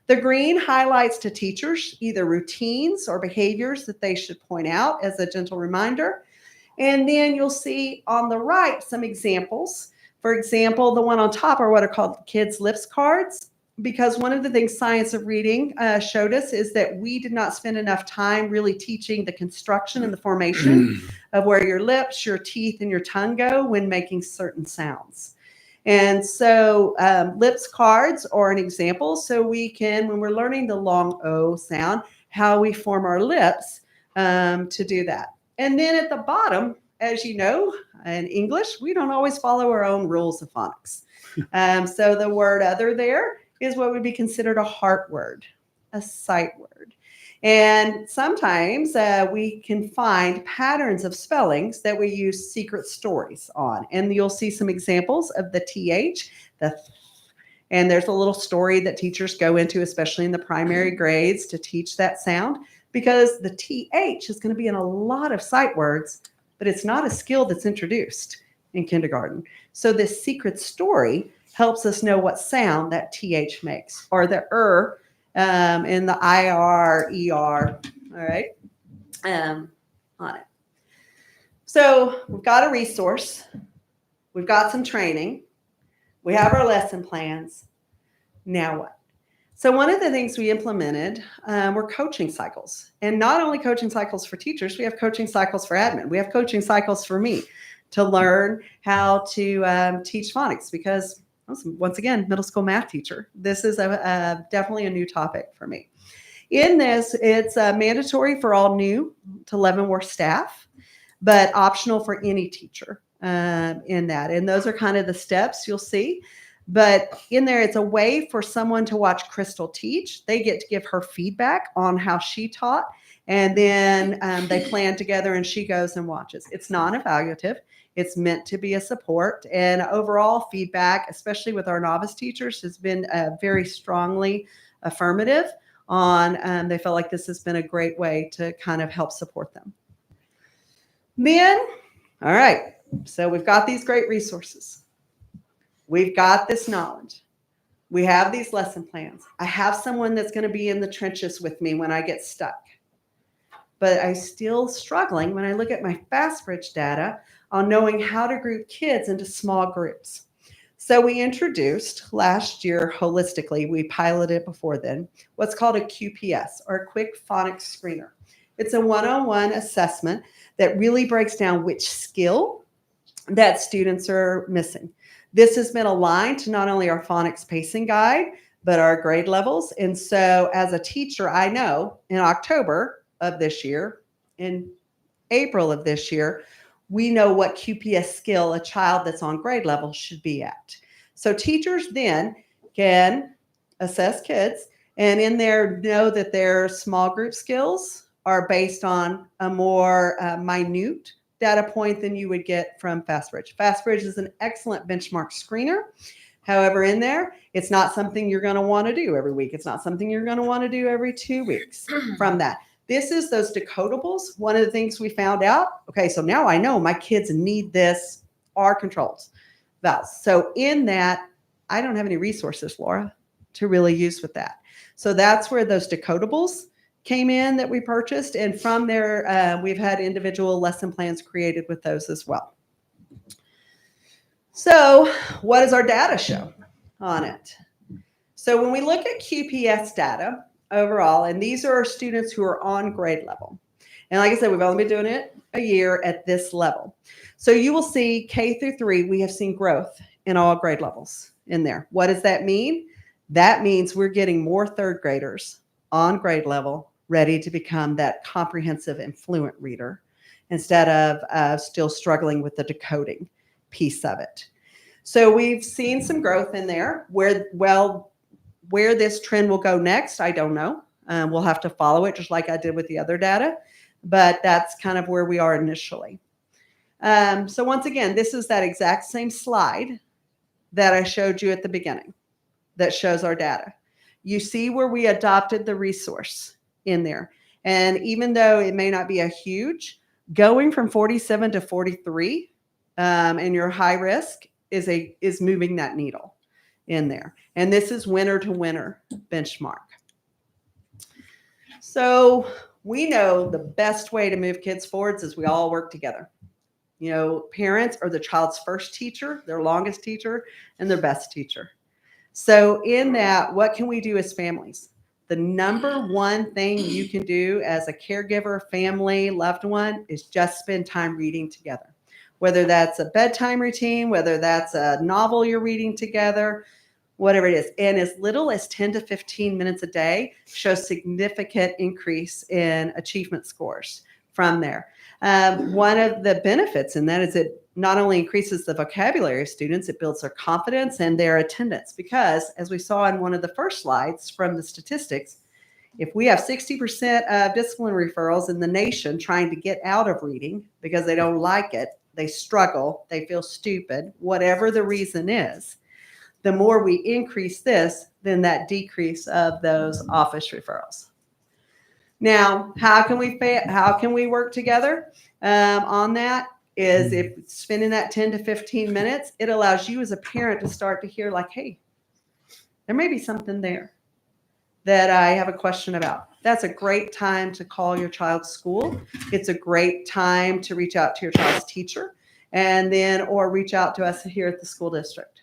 The green highlights to teachers either routines or behaviors that they should point out as a gentle reminder. And then you'll see on the right some examples. For example, the one on top are what are called kids' lips cards, because one of the things Science of Reading showed us is that we did not spend enough time really teaching the construction and the formation of where your lips, your teeth, and your tongue go when making certain sounds. And so lips cards are an example. So we can, when we're learning the long O sound, how we form our lips to do that. And then at the bottom, as you know, in English, we don't always follow our own rules of phonics. So the word other there is what would be considered a heart word, a sight word. And sometimes we can find patterns of spellings that we use secret stories on. And you'll see some examples of the TH, and there's a little story that teachers go into, especially in the primary grades, to teach that sound, because the TH is going to be in a lot of sight words, but it's not a skill that's introduced in kindergarten. So this secret story helps us know what sound that TH makes, or the in the IR, ER, all right, on it. So we've got a resource, we've got some training, we have our lesson plans. Now what? So one of the things we implemented were coaching cycles, and not only coaching cycles for teachers, we have coaching cycles for admin. We have coaching cycles for me to learn how to teach phonics, because once again, middle school math teacher, this is definitely a new topic for me. In this, it's mandatory for all new to Leavenworth staff, but optional for any teacher in that. And those are kind of the steps you'll see. But in there, it's a way for someone to watch Crystal teach. They get to give her feedback on how she taught, and then they plan together and she goes and watches. It's non-evaluative. It's meant to be a support, and overall feedback, especially with our novice teachers, has been very strongly affirmative on, they felt like this has been a great way to kind of help support them. Then, all right, so we've got these great resources. We've got this knowledge. We have these lesson plans. I have someone that's going to be in the trenches with me when I get stuck. But I'm still struggling when I look at my FastBridge data on knowing how to group kids into small groups. So we introduced last year holistically, we piloted before then, what's called a QPS, or a quick phonics screener. It's a one-on-one assessment that really breaks down which skill that students are missing. This has been aligned to not only our phonics pacing guide, but our grade levels. And so as a teacher, I know in October of this year, in April of this year, we know what QPS skill a child that's on grade level should be at. So teachers then can assess kids and in there know that their small group skills are based on a more minute data point than you would get from FastBridge. FastBridge is an excellent benchmark screener. However, in there, it's not something you're going to want to do every week. It's not something you're going to want to do every 2 weeks from that. This is those decodables. One of the things we found out, okay, so now I know my kids need this R controls vowels. So in that, I don't have any resources, Laura, to really use with that. So that's where those decodables came in that we purchased. And from there, we've had individual lesson plans created with those as well. So what does our data show on it? So when we look at QPS data overall, and these are our students who are on grade level. And like I said, we've only been doing it a year at this level. So you will see K through 3, we have seen growth in all grade levels in there. What does that mean? That means we're getting more third graders on grade level ready to become that comprehensive and fluent reader instead of still struggling with the decoding piece of it. So we've seen some growth in there. Where this trend will go next, I don't know. We'll have to follow it just like I did with the other data, but that's kind of where we are initially. So once again, this is that exact same slide that I showed you at the beginning that shows our data. You see where we adopted the resource in there. And even though it may not be a huge, going from 47 to 43 and your high risk is moving that needle in there. And this is winner to winner benchmark. So we know the best way to move kids forwards is we all work together. You know, parents are the child's first teacher, their longest teacher, and their best teacher. So in that, what can we do as families? The number one thing you can do as a caregiver, family, loved one is just spend time reading together. Whether that's a bedtime routine, whether that's a novel you're reading together, whatever it is. And as little as 10 to 15 minutes a day shows significant increase in achievement scores from there. One of the benefits in that is it not only increases the vocabulary of students, it builds their confidence and their attendance. Because as we saw in one of the first slides from the statistics, if we have 60% of discipline referrals in the nation trying to get out of reading because they don't like it, they struggle, they feel stupid, whatever the reason is, the more we increase this, then that decrease of those office referrals. Now, how can we work together on that? Is if spending that 10 to 15 minutes, it allows you as a parent to start to hear like, hey, there may be something there that I have a question about. That's a great time to call your child's school. It's a great time to reach out to your child's teacher and then, or reach out to us here at the school district.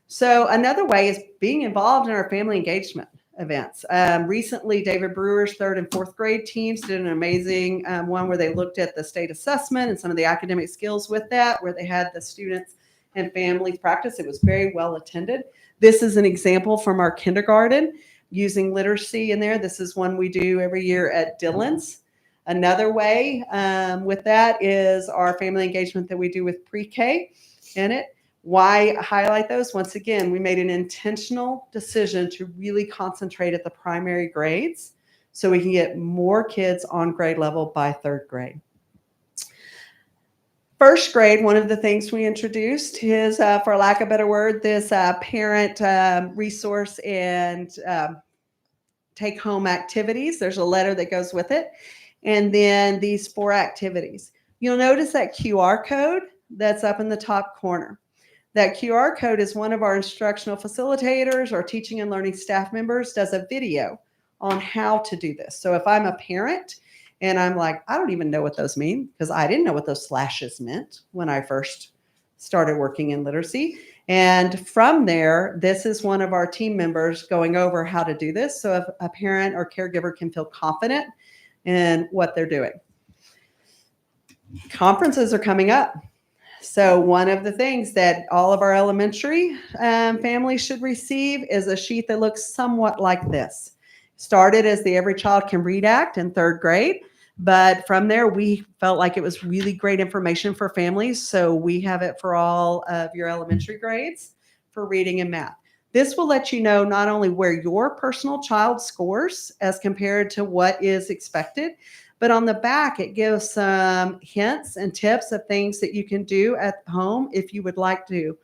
So another way is being involved in our family engagement events. Recently, David Brewer's 3rd and 4th grade teams did an amazing one where they looked at the state assessment and some of the academic skills with that, where they had the students and families practice. It was very well attended. This is an example from our kindergarten using literacy in there. This is one we do every year at Dillon's. Another way with that is our family engagement that we do with pre-K in it. Why highlight those? Once again, we made an intentional decision to really concentrate at the primary grades so we can get more kids on grade level by 3rd grade. 1st grade, one of the things we introduced is, for lack of a better word, this parent resource and take-home activities. There's a letter that goes with it. And then these 4 activities. You'll notice that QR code that's up in the top corner. That QR code is one of our instructional facilitators or teaching and learning staff members does a video on how to do this. So if I'm a parent and I'm like, I don't even know what those mean because I didn't know what those slashes meant when I first started working in literacy. And from there, this is one of our team members going over how to do this. So if a parent or caregiver can feel confident in what they're doing. Conferences are coming up. So one of the things that all of our elementary families should receive is a sheet that looks somewhat like this. Started as the Every Child Can Read Act in 3rd grade, but from there we felt like it was really great information for families. So we have it for all of your elementary grades for reading and math. This will let you know not only where your personal child scores as compared to what is expected, but on the back, it gives some hints and tips of things that you can do at home if you would like to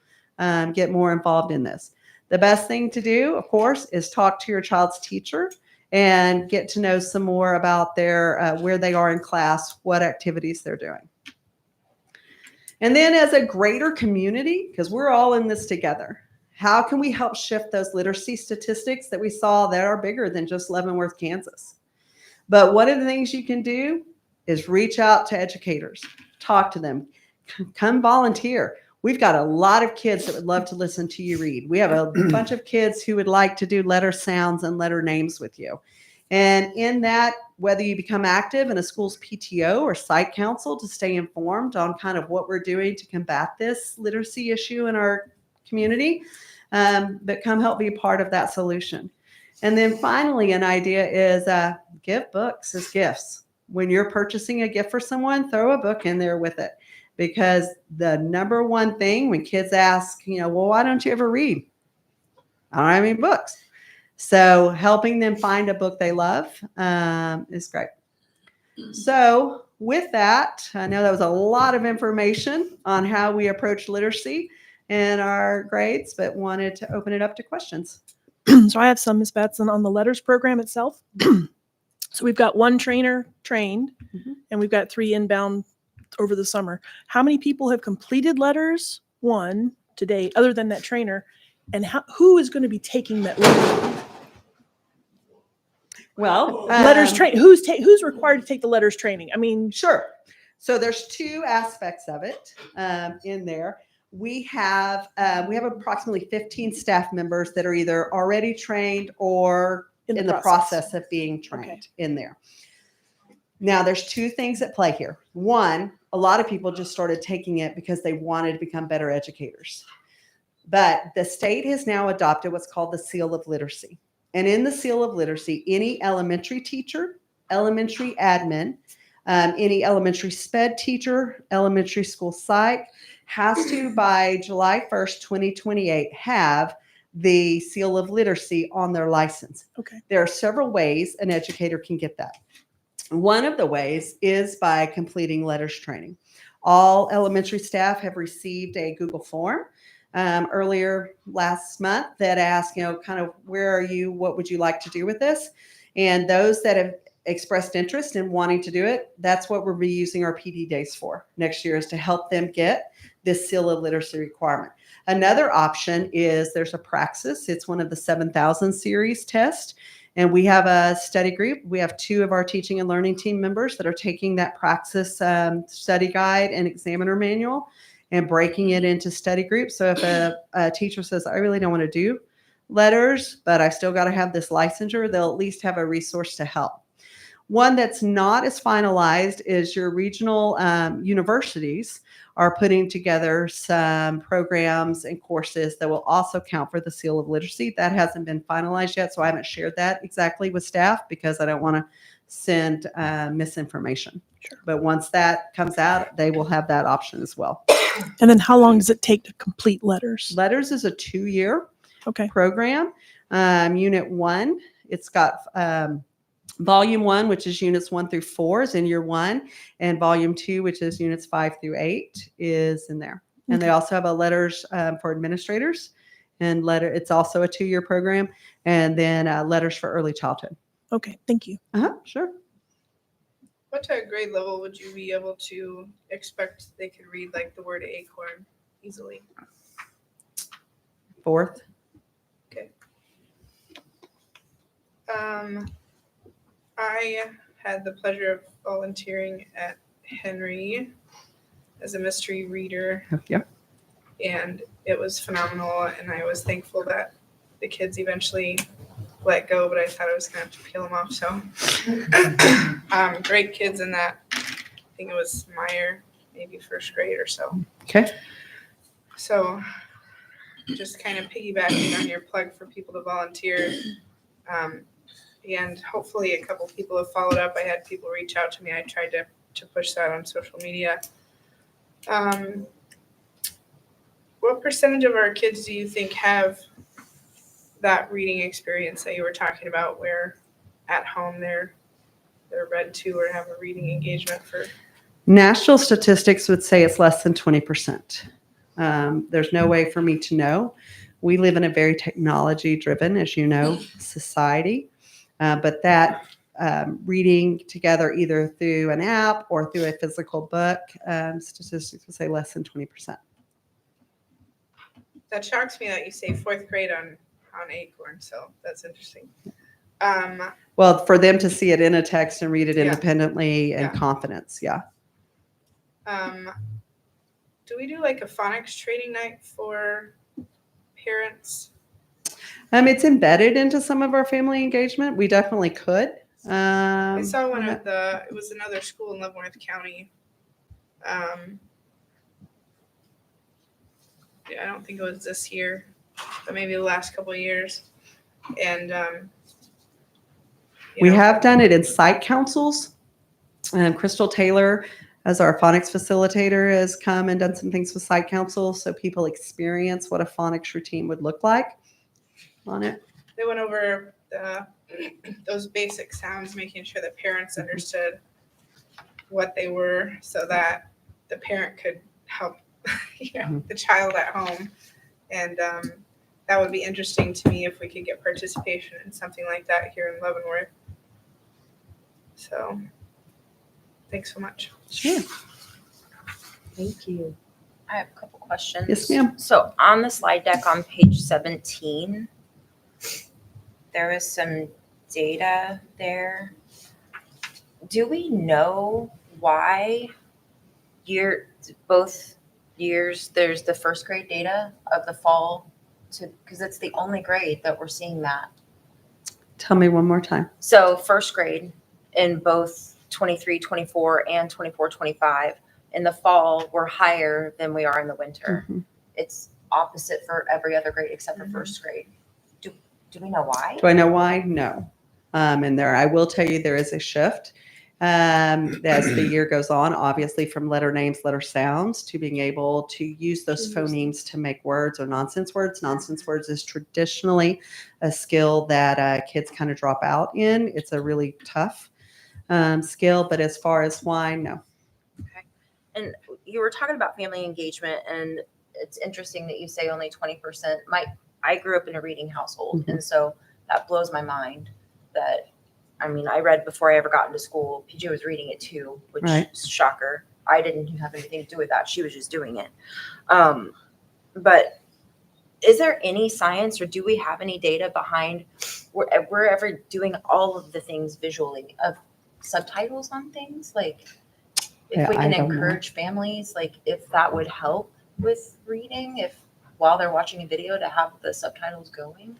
get more involved in this. The best thing to do, of course, is talk to your child's teacher and get to know some more about their where they are in class, what activities they're doing. And then as a greater community, because we're all in this together, how can we help shift those literacy statistics that we saw that are bigger than just Leavenworth, Kansas? But one of the things you can do is reach out to educators, talk to them, come volunteer. We've got a lot of kids that would love to listen to you read. We have a bunch of kids who would like to do letter sounds and letter names with you. And in that, whether you become active in a school's PTO or site council to stay informed on kind of what we're doing to combat this literacy issue in our community, but come help be a part of that solution. And then finally, an idea is give books as gifts. When you're purchasing a gift for someone, throw a book in there with it. Because the number one thing when kids ask, well, why don't you ever read? I don't have any books. So helping them find a book they love is great. So with that, I know that was a lot of information on how we approach literacy in our grades, but wanted to open it up to questions. So I have some, Ms. Batson, on the letters program itself. So we've got 1 trainer trained, and we've got 3 inbound over the summer. How many people have completed letters 1 to date, other than that trainer? And who is going to be taking that letter? Well, Letters training. Who's required to take the letters training? I mean, sure. So there's 2 aspects of it in there. We have approximately 15 staff members that are either already trained or in the process of being trained in there. Now, there's 2 things at play here. One, a lot of people just started taking it because they wanted to become better educators. But the state has now adopted what's called the Seal of Literacy. And in the Seal of Literacy, any elementary teacher, elementary admin, any elementary SPED teacher, elementary school psych, has to, by July 1st, 2028, have the Seal of Literacy on their license. Okay. There are several ways an educator can get that. One of the ways is by completing letters training. All elementary staff have received a Google form earlier last month that asked, kind of where are you? What would you like to do with this? And those that have expressed interest in wanting to do it, that's what we'll be using our PD days for next year, is to help them get this Seal of Literacy requirement. Another option is there's a Praxis. It's one of the 7,000 series tests. And we have a study group. We have 2 of our teaching and learning team members that are taking that Praxis study guide and examiner manual and breaking it into study groups. So if a teacher says, I really don't want to do letters, but I still got to have this licensure, they'll at least have a resource to help. One that's not as finalized is your regional universities are putting together some programs and courses that will also count for the Seal of Literacy. That hasn't been finalized yet, so I haven't shared that exactly with staff because I don't want to send misinformation. Sure. But once that comes out, they will have that option as well. and then how long does it take to complete letters? Letters is a 2-year Okay. program. Unit 1, it's got Volume 1, which is units 1 through 4 is in year 1, and Volume 2, which is units 5 through 8 is in there. And they also have a letters for administrators, and it's also a 2-year program, and then letters for early childhood. Okay, thank you. Sure. What type of grade level would you be able to expect they could read like the word acorn easily? 4th. Okay. I had the pleasure of volunteering at Henry as a mystery reader. Yeah. And it was phenomenal. And I was thankful that the kids eventually let go, but I thought I was going to have to peel them off. So great kids in that. I think it was Meyer maybe first grade or so. Okay. So just kind of piggybacking on your plug for people to volunteer. And hopefully a couple people have followed up. I had people reach out to me. I tried to push that on social media. What percentage of our kids do you think have that reading experience that you were talking about, where at home they're read to or have a reading engagement for? National statistics would say it's less than 20%. There's no way for me to know. We live in a very technology-driven, as you know, society. But that reading together either through an app or through a physical book, statistics would say less than 20%. That shocks me that you say fourth grade on Acorn, so that's interesting. Well, for them to see it in a text and read it Yeah. independently and Yeah. confidence, yeah. Do we do like a phonics training night for parents? It's embedded into some of our family engagement. We definitely could. I saw one of it was another school in Leavenworth County. Yeah, I don't think it was this year, but maybe the last couple of years. And We have done it in site councils. Crystal Taylor, as our phonics facilitator, has come and done some things with site councils so people experience what a phonics routine would look like on it. They went over those basic sounds, making sure that parents understood what they were, so that the parent could help the child at home. And that would be interesting to me if we could get participation in something like that here in Leavenworth. So thanks so much. Sure. Thank you. I have a couple questions. Yes, ma'am. So on the slide deck on page 17, there is some data there. Do we know why both years there's the first grade data of the fall because it's the only grade that we're seeing that? Tell me one more time. So first grade in both 23-24 and 24-25 in the fall we're higher than we are in the winter. Mhm. It's opposite for every other grade except for first grade. Do we know why? Do I know why? No. And there, I will tell you, there is a shift as the year goes on, obviously from letter names, letter sounds to being able to use those phonemes to make words or nonsense words. Nonsense words is traditionally a skill that kids kind of drop out in. It's a really tough skill, but as far as why, no. Okay. And you were talking about family engagement, and it's interesting that you say only 20%. I grew up in a reading household, and so that blows my mind that, I mean, I read before I ever got into school. PJ was reading it too, which is shocker. I didn't have anything to do with that. She was just doing it. But is there any science or do we have any data behind we're ever doing all of the things visually of subtitles on things? Like if we can encourage families, like if that would help with reading, if while they're watching a video to have the subtitles going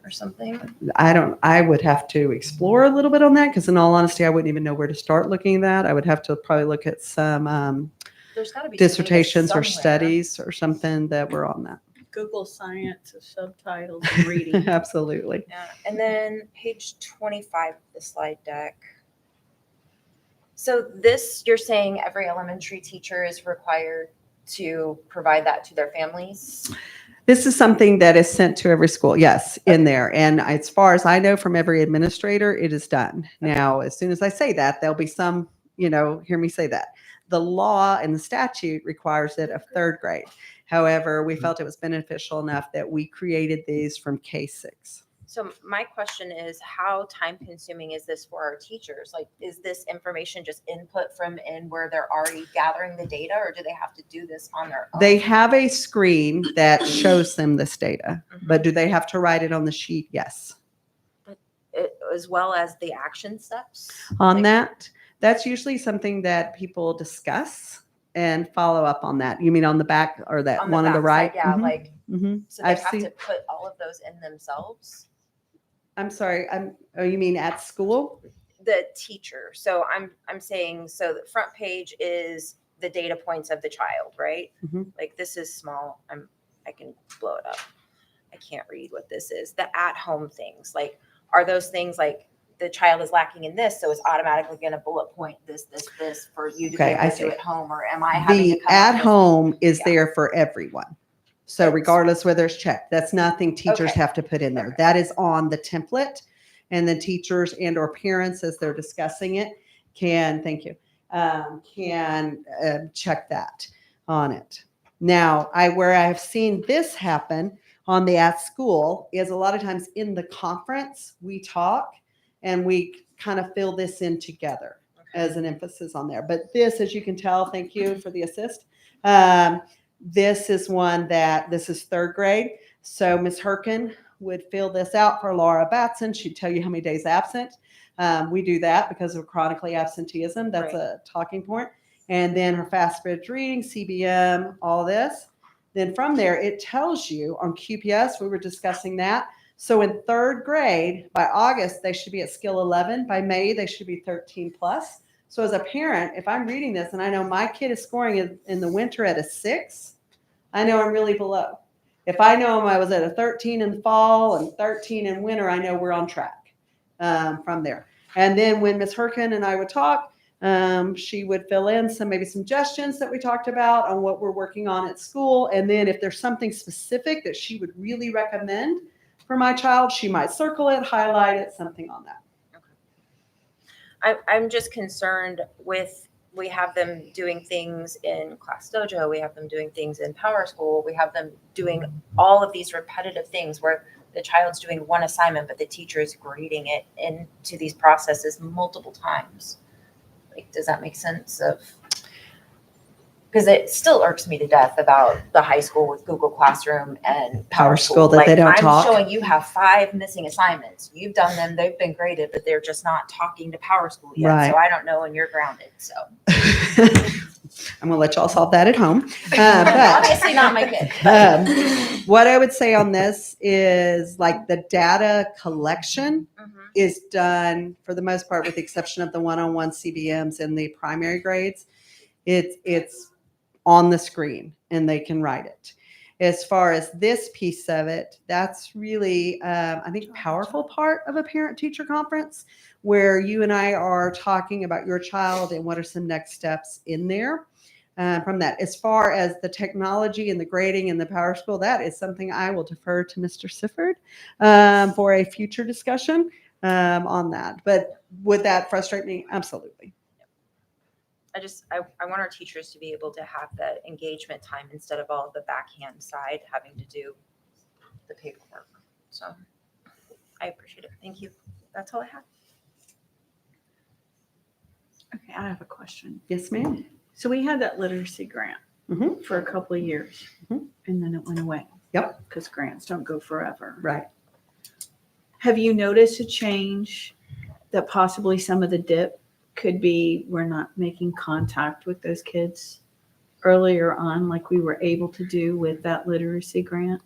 or something? I would have to explore a little bit on that because in all honesty, I wouldn't even know where to start looking at that. I would have to probably look at some There's got to be dissertations or somewhere. studies or something that were on that. Google science of subtitles and reading. Absolutely. Yeah. And then page 25 of the slide deck. So this, you're saying every elementary teacher is required to provide that to their families? This is something that is sent to every school, yes, in there. And as far as I know from every administrator, it is done. Now, as soon as I say that, there'll be some, hear me say that. The law and the statute requires it of third grade. However, we felt it was beneficial enough that we created these from K-6. So my question is, how time consuming is this for our teachers? Like, is this information just input from in where they're already gathering the data, or do they have to do this on their own? They have a screen that shows them this data, but do they have to write it on the sheet? Yes. As well as the action steps? On that's usually something that people discuss and follow up on that. You mean on the back or that one on the right? Yeah, Mhm. so they have to put all of those in themselves? I'm sorry. You mean at school? The teacher. So I'm saying, so the front page is the data points of the child, right? Mhm. Like this is small. I can blow it up. I can't read what this is. The at-home things, like, are those things like the child is lacking in this, so it's automatically going to bullet point this for you to Okay, be I able to do see. at home, or am I having to The come up at with- home is Yeah. there for everyone. So It's- regardless whether it's checked, that's nothing teachers Okay. have to put in there. Okay. That is on the template. And then teachers and or parents, as they're discussing it, can, thank you, check that on it. Now, where I have seen this happen on the at school is a lot of times in the conference, we talk and we kind of fill this in together as an emphasis on there. But this, as you can tell, thank you for the assist. This is one that, this is third grade. So Ms. Herkin would fill this out for Laura Batson. She'd tell you how many days absent. We do that because of chronically absenteeism. That's Right. a talking point. And then her fast bridge reading, CBM, all this. Then from there, it tells you on QPS, we were discussing that. So in third grade, by August, they should be at skill 11. By May, they should be 13 plus. So as a parent, if I'm reading this and I know my kid is scoring in the winter at a 6, I know I'm really below. If I know I was at a 13 in the fall and 13 in winter, I know we're on track from there. And then when Ms. Herkin and I would talk, she would fill in maybe some suggestions that we talked about on what we're working on at school. And then if there's something specific that she would really recommend for my child, she might circle it, highlight it, something on that. I'm just concerned with, we have them doing things in Class Dojo, we have them doing things in Power School, we have them doing all of these repetitive things where the child's doing one assignment, but the teacher is grading it into these processes multiple times. Like, does that make sense? Because it still irks me to death about the high school with Google Classroom and Power School that they Like, don't I'm talk. showing you have 5 missing assignments. You've done them, they've been graded, but they're just not talking to Power School yet. Right. So I don't know, and you're grounded. So I'm going to let y'all solve that at home. But obviously not my kid. what I would say on this is like the data collection is done for the most part, with the exception of the one-on-one CBMs in the primary grades. It's on the screen and they can write it. As far as this piece of it, that's really, I think, a powerful part of a parent-teacher conference where you and I are talking about your child and what are some next steps in there from that. As far as the technology and the grading and the Power School, that is something I will defer to Mr. Sifford for a future discussion on that. But would that frustrate me? Absolutely. I want our teachers to be able to have that engagement time instead of all of the backhand side having to do the paperwork. So I appreciate it. Thank you. That's all I have. Okay, I have a question. Yes, ma'am. So we had that literacy grant Mhm. for a couple of years, Mhm. and then it went away. Yep. Because grants don't go forever. Right. Have you noticed a change that possibly some of the dip could be we're not making contact with those kids earlier on like we were able to do with that literacy grant?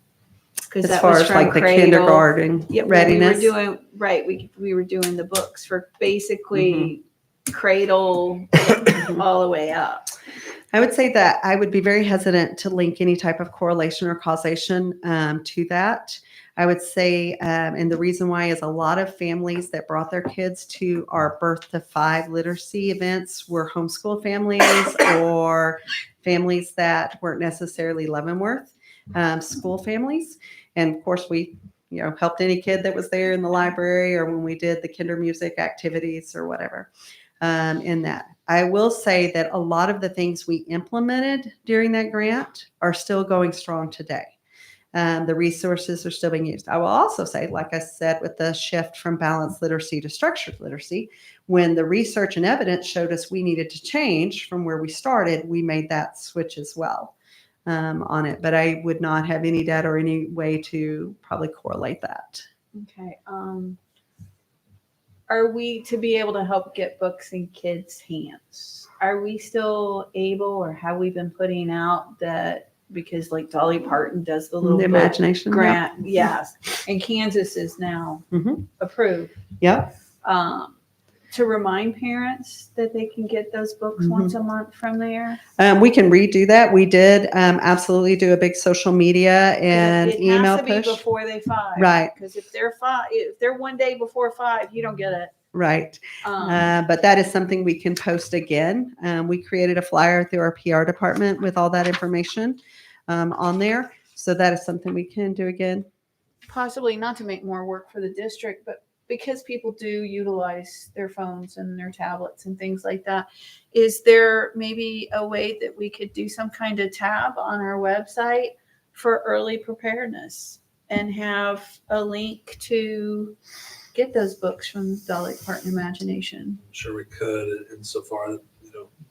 Because As that far was as from like the cradle. kindergarten Yeah, well, readiness. we were doing right. We were doing the books for basically cradle all the way up. I would say that I would be very hesitant to link any type of correlation or causation to that. I would say, and the reason why is a lot of families that brought their kids to our Birth to 5 literacy events were homeschool families or families that weren't necessarily Leavenworth school families. And of course, we helped any kid that was there in the library or when we did the kinder music activities or whatever in that. I will say that a lot of the things we implemented during that grant are still going strong today. The resources are still being used. I will also say, like I said, with the shift from balanced literacy to structured literacy, when the research and evidence showed us we needed to change from where we started, we made that switch as well on it. But I would not have any data or any way to probably correlate that. Okay. Are we to be able to help get books in kids' hands? Are we still able, or have we been putting out that? Because like Dolly Parton does the little The book imagination grant, yes, and Kansas is now approved. Yep. to remind parents that they can get those books Mhm. once a month from there? We can redo that. We did absolutely do a big social media and It email has to be push. before they 5. Right. Because if they're one day before 5, you don't get it. Right. Um, But that is something we can post again. We created a flyer through our PR department with all that information on there. So that is something we can do again. possibly not to make more work for the district, but because people do utilize their phones and their tablets and things like that, is there maybe a way that we could do some kind of tab on our website for early preparedness and have a link to get those books from Dolly Park and Imagination? I'm sure we could, insofar that,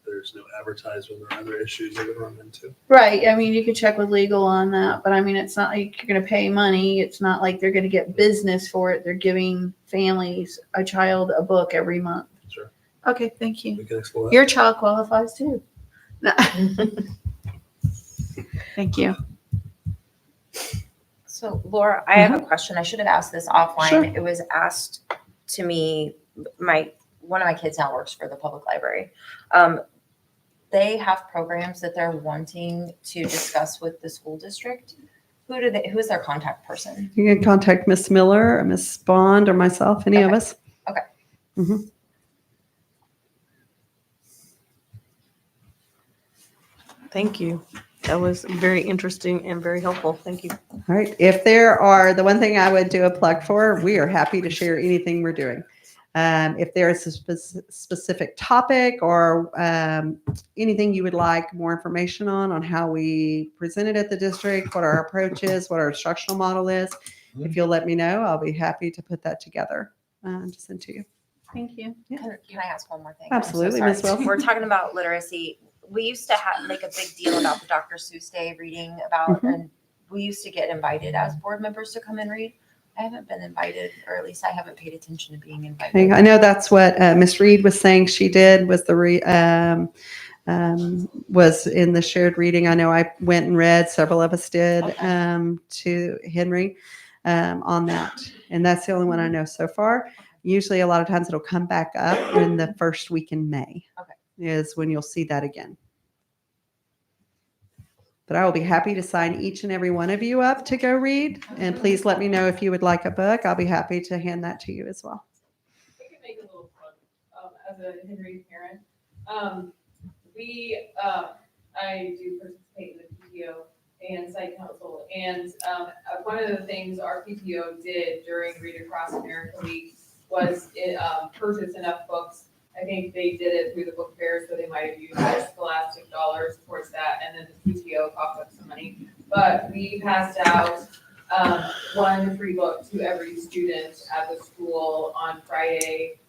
there's no advertisement or other issues that we run into. Right. I mean, you could check with legal on that, but I mean, it's not like you're going to pay money. It's not like they're going to get business for it. They're giving families, a child, a book every month. Sure. Okay. Thank you. We can explore that. Your child qualifies too. Thank you. So Laura, I have a question. I should have asked this offline. Sure. It was asked to me, one of my kids now works for the public library. They have programs that they're wanting to discuss with the school district. Who is their contact person? You can contact Miss Miller or Miss Bond or myself, any of Okay. us. Okay. Mhm. Thank you. That was very interesting and very helpful. Thank you. All right. If there are, the one thing I would do a plug for, we are happy to share anything we're doing. If there is a specific topic or anything you would like more information on how we present it at the district, what our approach is, what our instructional model is, if you'll let me know, I'll be happy to put that together to send to you. Thank you. Can I ask one more thing? Absolutely, I'm Ms. so sorry. Wells. We're talking about literacy. We used to make a big deal about the Dr. Seuss Day reading about, Mhm. and we used to get invited as board members to come and read. I haven't been invited, or at least I haven't paid attention to being invited. I know that's what Miss Reed was saying she did was was in the shared reading. I know I went and read, several of us did, to Henry on that. And that's the only one I know so far. Usually a lot of times it'll come back up in the first week in May. Okay. Is when you'll see that again. But I will be happy to sign each and every one of you up to go read. And please let me know if you would like a book. I'll be happy to hand that to you as well. I can make a little fun as a Henry parent. I do participate in the PTO and site council. And one of the things our PTO did during Read Across America Week was purchase enough books. I think they did it through the book fair, so they might have used their scholastic dollars towards that, and then the PTO coughed up some money. But we passed out one free book to every student at the school on Friday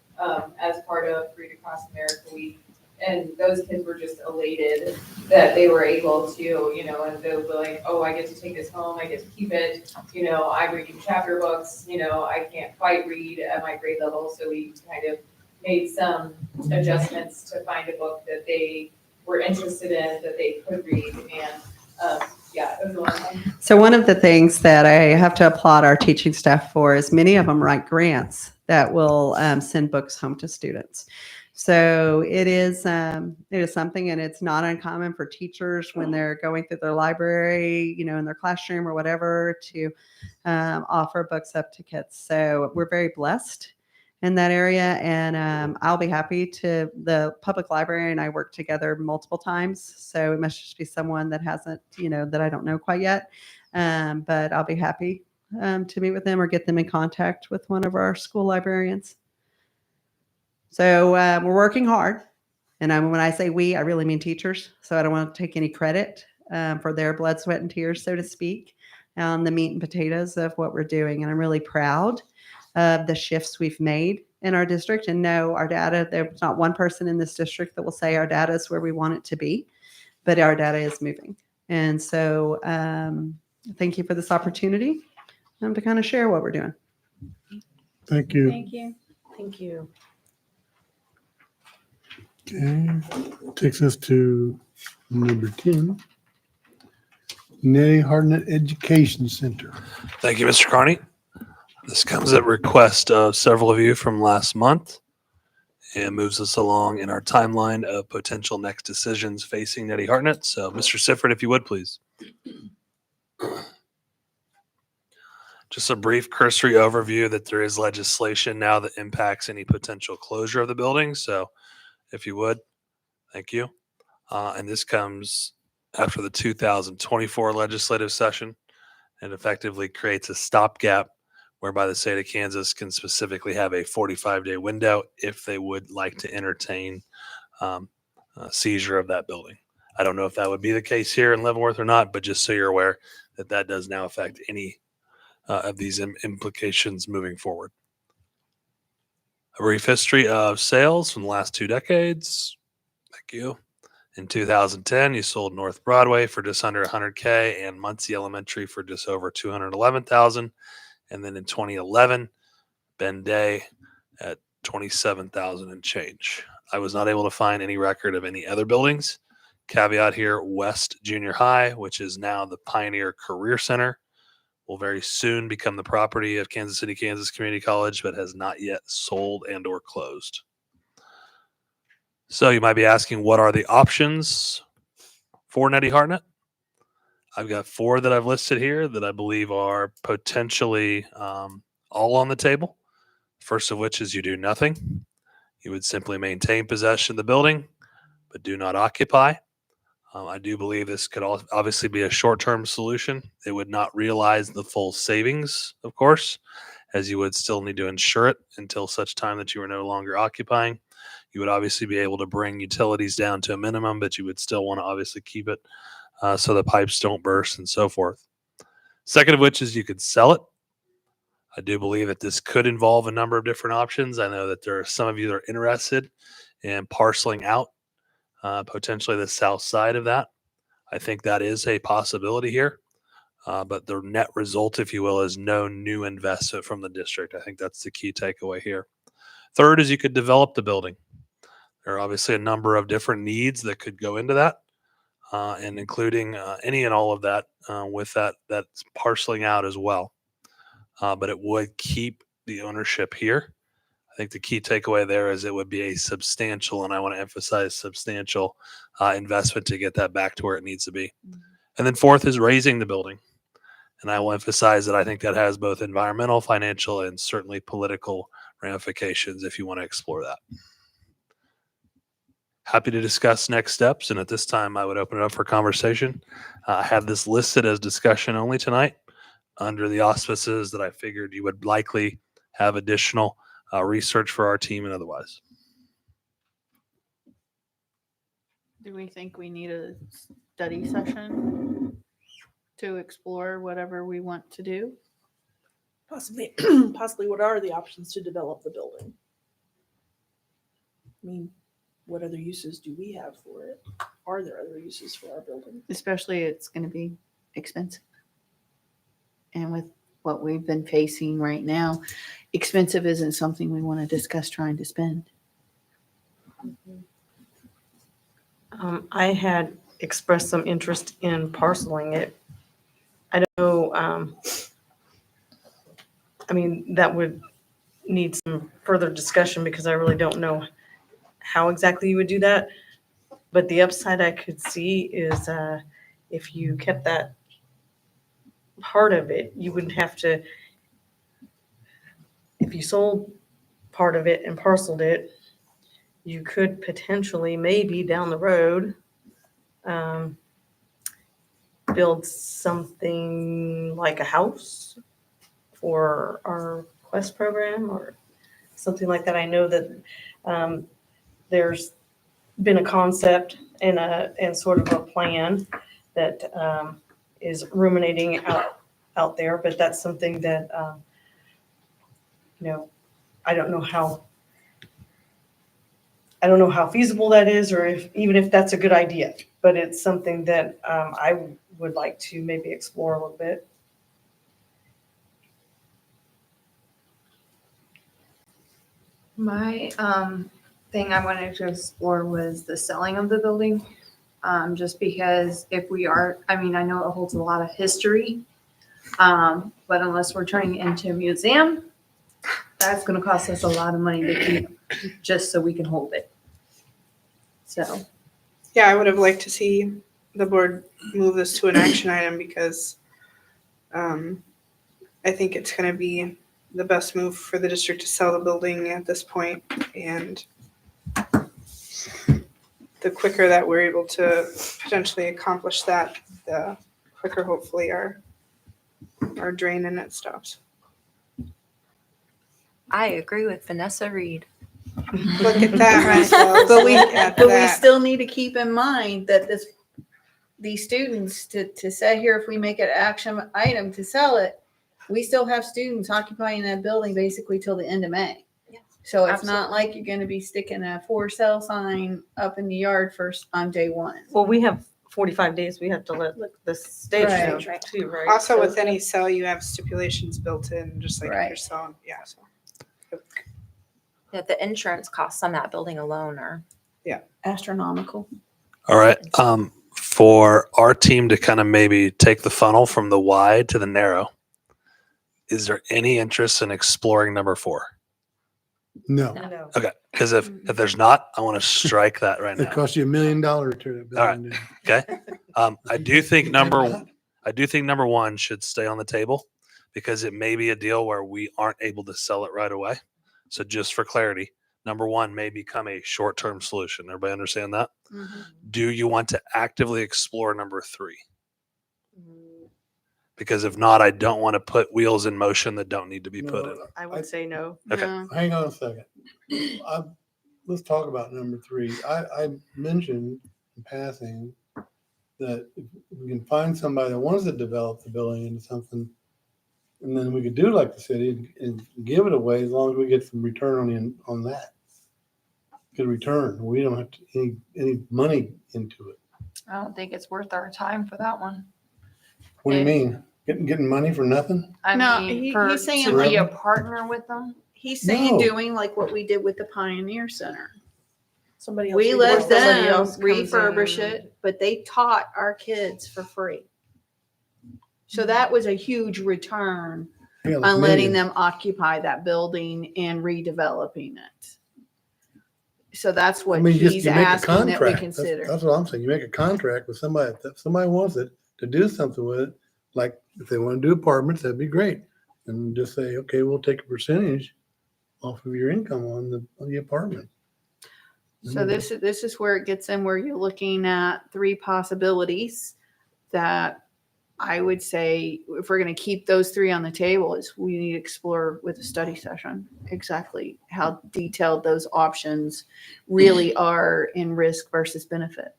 as part of Read Across America Week. And those kids were just elated that they were able to, and they'll be like, oh, I get to take this home, I get to keep it, I'm reading chapter books, I can't quite read at my grade level, so we kind of made some adjustments to find a book that they were interested in, that they could read, and yeah, it was a lot of fun. So one of the things that I have to applaud our teaching staff for is many of them write grants that will send books home to students. So it is something, and it's not uncommon for teachers when they're going through their library, in their classroom or whatever, to offer books up to kids. So we're very blessed in that area, and I'll be happy to. The public library and I work together multiple times, so it must just be someone that hasn't, that I don't know quite yet. But I'll be happy to meet with them or get them in contact with one of our school librarians. So we're working hard. And when I say we, I really mean teachers. So I don't want to take any credit for their blood, sweat, and tears, so to speak, on the meat and potatoes of what we're doing. And I'm really proud of the shifts we've made in our district. And no, our data, there's not one person in this district that will say our data is where we want it to be, but our data is moving. And so thank you for this opportunity to kind of share what we're doing. Thank you. Thank you. Thank you. Okay, takes us to number 10. Netty Hartnett Education Center. Thank you, Mr. Carney. This comes at request of several of you from last month. and moves us along in our timeline of potential next decisions facing Netty Hartnett. So, Mr. Sifford, if you would, please. Just a brief cursory overview that there is legislation now that impacts any potential closure of the building. So, if you would, thank you. And this comes after the 2024 legislative session and effectively creates a stopgap whereby the state of Kansas can specifically have a 45-day window if they would like to entertain a seizure of that building. I don't know if that would be the case here in Leavenworth or not, but just so you're aware that that does now affect any of these implications moving forward. A brief history of sales from the last 2 decades. Thank you. In 2010, you sold North Broadway for just under $100K and Muncie Elementary for just over $211,000. And then in 2011, Ben Day at $27,000 and change. I was not able to find any record of any other buildings. Caveat here, West Junior High, which is now the Pioneer Career Center, will very soon become the property of Kansas City, Kansas Community College, but has not yet sold and or closed. So you might be asking, what are the options for Netty Hartnett? I've got 4 that I've listed here that I believe are potentially all on the table. First of which is you do nothing. You would simply maintain possession of the building, but do not occupy. I do believe this could obviously be a short-term solution. It would not realize the full savings, of course, as you would still need to insure it until such time that you are no longer occupying. You would obviously be able to bring utilities down to a minimum, but you would still want to obviously keep it so the pipes don't burst and so forth. Second of which is you could sell it. I do believe that this could involve a number of different options. I know that there are some of you that are interested in parceling out potentially the south side of that. I think that is a possibility here. But the net result, if you will, is no new investment from the district. I think that's the key takeaway here. Third is you could develop the building. There are obviously a number of different needs that could go into that, and including any and all of that with that's parceling out as well. But it would keep the ownership here. I think the key takeaway there is it would be a substantial, and I want to emphasize substantial investment to get that back to where it needs to be. And then fourth is raising the building. And I will emphasize that I think that has both environmental, financial, and certainly political ramifications if you want to explore that. Happy to discuss next steps. And at this time, I would open it up for conversation. I have this listed as discussion only tonight under the auspices that I figured you would likely have additional research for our team and otherwise. Do we think we need a study session to explore whatever we want to do? Possibly, possibly what are the options to develop the building? I mean, what other uses do we have for it? Are there other uses for our building? Especially it's going to be expensive. And with what we've been facing right now, expensive isn't something we want to discuss trying to spend. I had expressed some interest in parceling it. I don't know. I mean, that would need some further discussion because I really don't know how exactly you would do that. But the upside I could see is if you kept that part of it, you wouldn't have to, if you sold part of it and parceled it, you could potentially maybe down the road build something like a house for our Quest program or something like that. I know that there's been a concept and sort of a plan that is ruminating out there, but that's something that I don't know how feasible that is, or even if that's a good idea. But it's something that I would like to maybe explore a little bit. My thing I wanted to explore was the selling of the building. Just because if we are, I mean, I know it holds a lot of history, but unless we're turning it into a museum, that's gonna cost us a lot of money to keep, just so we can hold it. So, Yeah, I would have liked to see the board move this to an action item because I think it's gonna be the best move for the district to sell the building at this point, and the quicker that we're able to potentially accomplish that, the quicker hopefully our drain in it stops. I agree with Vanessa Reed. Look at that, Maxwell. but we, Look at but we that. still need to keep in mind that these students, to say here, if we make an action item to sell it, we still have students occupying that building basically till the end of May. Yeah, So it's not like you're gonna be sticking a for sale sign up in the yard first on day one. Well, we have 45 days. We have to let the state Right. know too, right? Also, So- with any sale, you have stipulations built in, just like if you're Right. selling, yeah, so. Yeah, the insurance costs on that building alone are Astronomical. All right. For our team to kind of maybe take the funnel from the wide to the narrow, is there any interest in exploring number 4? No, No. Okay. Because if there's not, I want to strike that right it now. costs you $1 million to tear that All right. building down. Okay. I do think number 1 should stay on the table because it may be a deal where we aren't able to sell it right away. So just for clarity, number 1 may become a short-term solution. Everybody understand that? Do you want to actively explore number 3? Because if not, I don't want to put wheels in motion that don't need to be put in. No, I would say no. Okay. No. Hang on a second. Let's talk about number 3. I mentioned in passing that if we can find somebody that wants to develop the building into something, and then we could do like the city and give it away as long as we get some return on that. Good return. We don't have to any money into it. I don't think it's worth our time for that one. What do you mean? Getting money for nothing? I No, mean, he's saying to be a like- partner with them. He's saying No. doing like what we did with the Pioneer Center. Somebody else. We read let it. Somebody them else comes refurbish in. it, but they taught our kids for free. So that was a huge return Yeah, like on letting millions. them occupy that building and redeveloping it. So that's what Just he's you make a asking that we contract. That's consider. what I'm saying. You make a contract with somebody, if somebody wants it to do something with it, like if they want to do apartments, that'd be great. And just say, okay, we'll take a percentage off of your income on the apartment. So this is where it gets in, where you're looking at 3 possibilities that I would say, if we're going to keep those 3 on the table, is we need to explore with a study session exactly how detailed those options really are in risk versus benefit.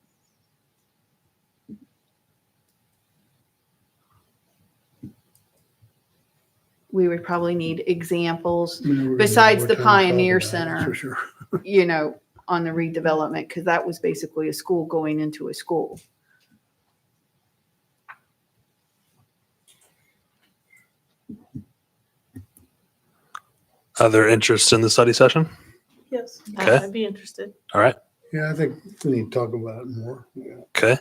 We would probably need examples, I mean, we're gonna need besides more the time to talk Pioneer about it, Center. For sure. you know, on the redevelopment, because that was basically a school going into a school. Other interest in the study session? Yes. Okay. I'd be interested. All right. Yeah, I think we need to talk about it more. Yeah. Okay.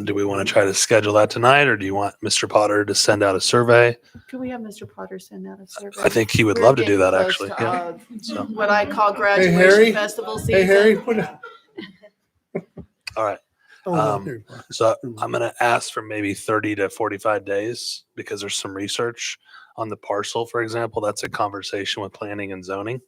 Do we want to try to schedule that tonight or do you want Mr. Potter to send out a survey? Could we have Mr. Potter send out a survey? I think he would We're love to do getting that close actually. to, Yeah. So, what I call Harry? graduation festival season. Hey, Harry. What? all right. So I'm going to ask for maybe 30 to 45 days because there's some research on the parcel, for example. That's a conversation with planning and zoning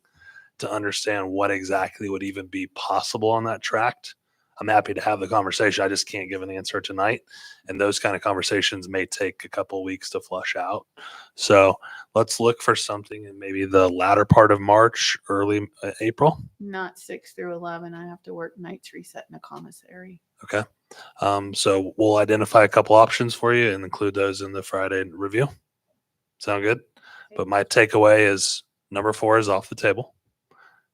to understand what exactly would even be possible on that tract. I'm happy to have the conversation. I just can't give an answer tonight. And those kind of conversations may take a couple of weeks to flush out. So let's look for something in maybe the latter part of March, early April. Not 6 through 11. I have to work nights reset in a commissary. Okay. So we'll identify a couple options for you and include those in the Friday review. Sound good? But my takeaway is number 4 is off the table.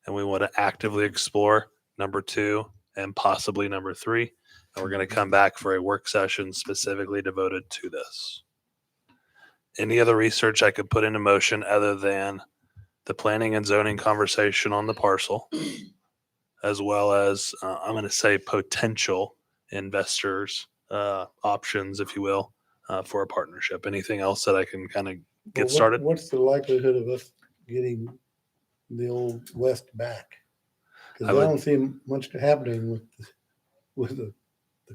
And we want to actively explore number 2 and possibly number 3. And we're going to come back for a work session specifically devoted to this. Any other research I could put into motion other than the planning and zoning conversation on the parcel, as well as I'm going to say potential investors options, if you will, for a partnership. Anything else that I can kind of get started? What's the likelihood of us getting the old West back. Because I I would- don't see much happening with the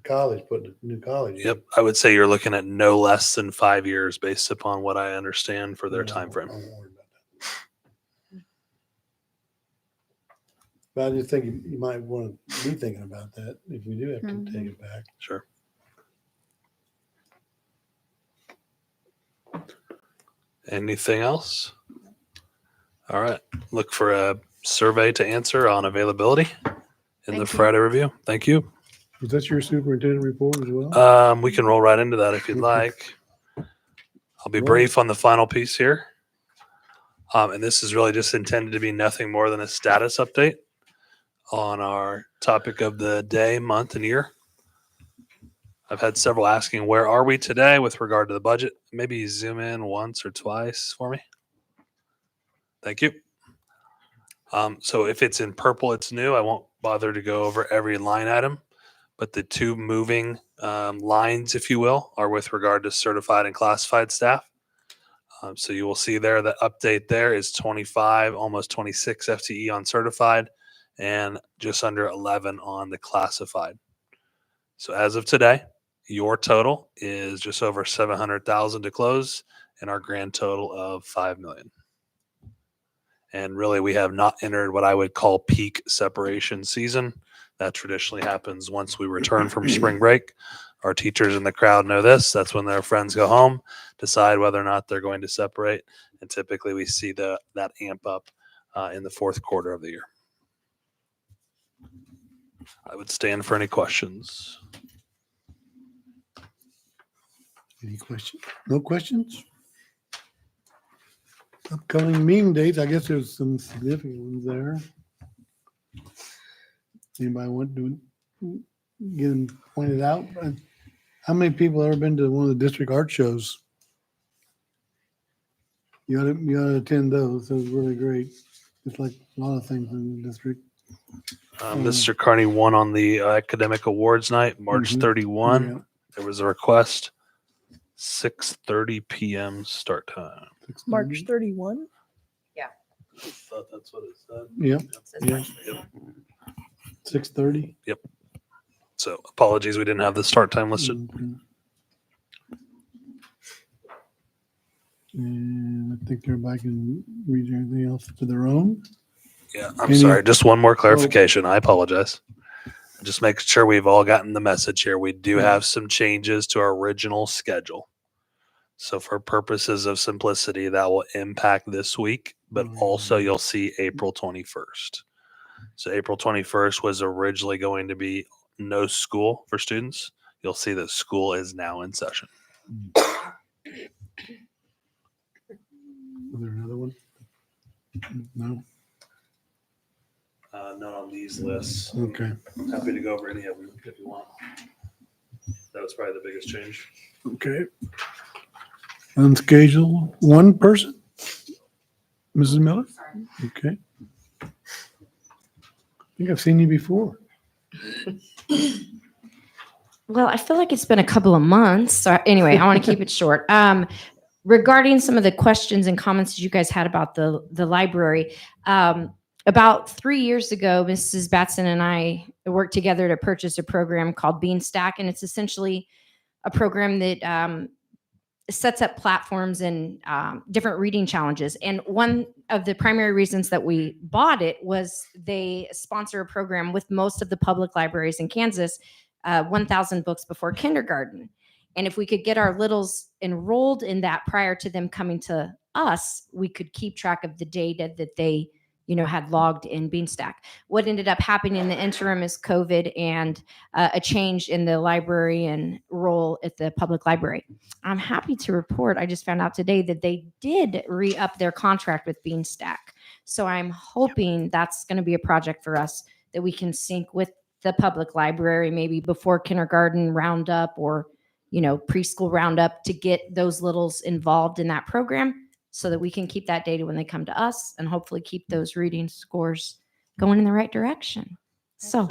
college, putting a new college. in. Yep. I would say you're looking at no less than 5 years based upon what I understand for their No, time frame. I won't worry about that. But I just think you might want to be thinking about that if we do have to take it back. Sure. Anything else? All right. Look for a survey to answer on availability in the Thank you. Friday review. Thank you. Is that your superintendent report as well? We can roll right into that if you'd like. I'll be Well- brief on the final piece here. And this is really just intended to be nothing more than a status update on our topic of the day, month, and year. I've had several asking, where are we today with regard to the budget? Maybe zoom in once or twice for me. Thank you. So if it's in purple, it's new. I won't bother to go over every line item, but the two moving lines, if you will, are with regard to certified and classified staff. So you will see there the update there is 25, almost 26 FTE on certified and just under 11 on the classified. So as of today, your total is just over 700,000 to close and our grand total of 5 million. And really, we have not entered what I would call peak separation season. That traditionally happens once we return from spring break. Our teachers in the crowd know this. That's when their friends go home, decide whether or not they're going to separate. And typically we see that amp up in the fourth quarter of the year. I would stand for any questions. Any questions? No questions? Upcoming meeting dates, I guess there's some significant ones there. Anybody want to get them pointed out? How many people ever been to one of the district art shows? You ought to attend those. Those are really great. It's like a lot of things in the district. Mr. Carney won on the academic awards night, March 31. Yeah. There was a request, 6:30 p.m. start time. March 31. I thought that's what it said. Yep. Yeah. Yep. 6:30. So apologies, we didn't have the start time listed. Mhm. And I think everybody can read anything else to their own. Yeah, I'm Any- sorry. Just one more clarification. I apologize. Just making sure we've all gotten the message here. We do have some changes to our original schedule. So for purposes of simplicity, that will impact this week, but also you'll see April 21st. So April 21st was originally going to be no school for students. You'll see that school is now in session. Was there another one? No? Not on these lists. Okay. Happy to go over any of them if you want. That was probably the biggest change. Okay. Unscheduled one person? Mrs. Miller? Okay. I think I've seen you before. Well, I feel like it's been a couple of months. So anyway, I want to keep it short. Regarding some of the questions and comments that you guys had about the library, about 3 years ago, Mrs. Batson and I worked together to purchase a program called Beanstack, and it's essentially a program that sets up platforms and different reading challenges. And one of the primary reasons that we bought it was they sponsor a program with most of the public libraries in Kansas, 1,000 books before kindergarten. And if we could get our littles enrolled in that prior to them coming to us, we could keep track of the data that they, had logged in Beanstack. What ended up happening in the interim is COVID and a change in the librarian role at the public library. I'm happy to report, I just found out today that they did re-up their contract with Beanstack. So I'm hoping that's going to be a project for us that we can sync with the public library, maybe before kindergarten roundup or preschool roundup, to get those littles involved in that program so that we can keep that data when they come to us and hopefully keep those reading scores going in the right direction. So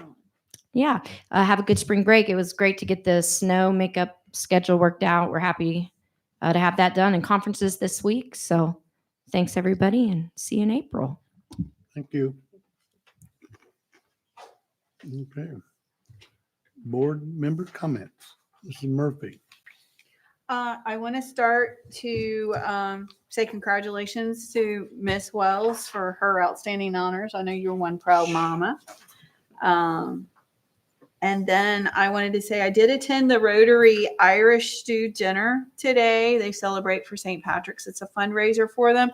yeah, have a good spring break. It was great to get the snow makeup schedule worked out. We're happy to have that done, and conferences this week. So Thanks, everybody, and see you in April. Thank you. Okay. Board member comments. Mrs. Murphy. I want to start to say congratulations to Miss Wells for her outstanding honors. I know you're one proud mama. And then I wanted to say I did attend the Rotary Irish Stew Dinner today. They celebrate for St. Patrick's. It's a fundraiser for them.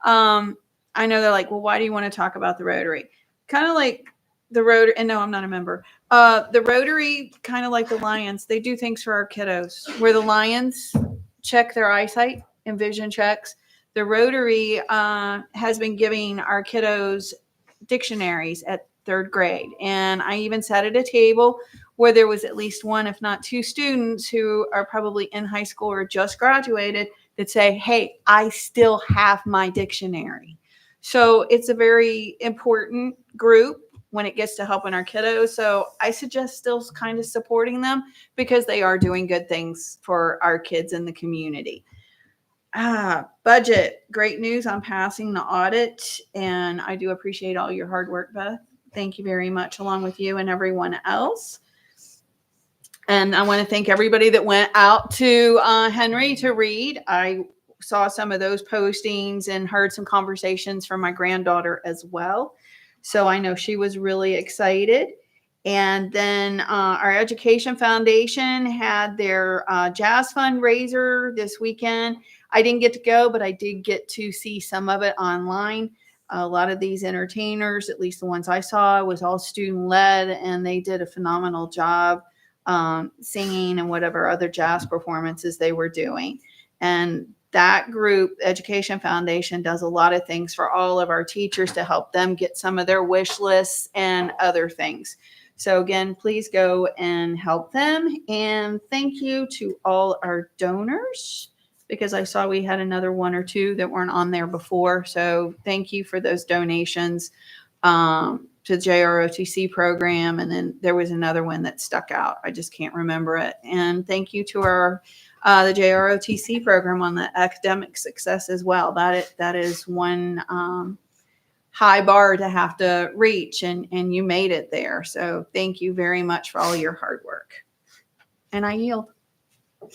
I know they're like, well, why do you want to talk about the Rotary? Kind of like the Rotary, and no, I'm not a member. The Rotary, kind of like the Lions, they do things for our kiddos. Where the Lions check their eyesight and vision checks, the Rotary has been giving our kiddos dictionaries at 3rd grade. And I even sat at a table where there was at least one, if not two students who are probably in high school or just graduated that say, hey, I still have my dictionary. So it's a very important group when it gets to helping our kiddos. So I suggest still kind of supporting them because they are doing good things for our kids in the community. Budget, great news on passing the audit. And I do appreciate all your hard work, Beth. Thank you very much, along with you and everyone else. And I want to thank everybody that went out to Henry to read. I saw some of those postings and heard some conversations from my granddaughter as well. So I know she was really excited. And then our Education Foundation had their jazz fundraiser this weekend. I didn't get to go, but I did get to see some of it online. A lot of these entertainers, at least the ones I saw, was all student led, and they did a phenomenal job singing and whatever other jazz performances they were doing. And that group, Education Foundation, does a lot of things for all of our teachers to help them get some of their wish lists and other things. So again, please go and help them. And thank you to all our donors, because I saw we had another one or two that weren't on there before. So thank you for those donations to the JROTC program. And then there was another one that stuck out. I just can't remember it. And thank you to our the JROTC program on the academic success as well. That is one high bar to have to reach, and you made it there. So thank you very much for all your hard work. And I yield.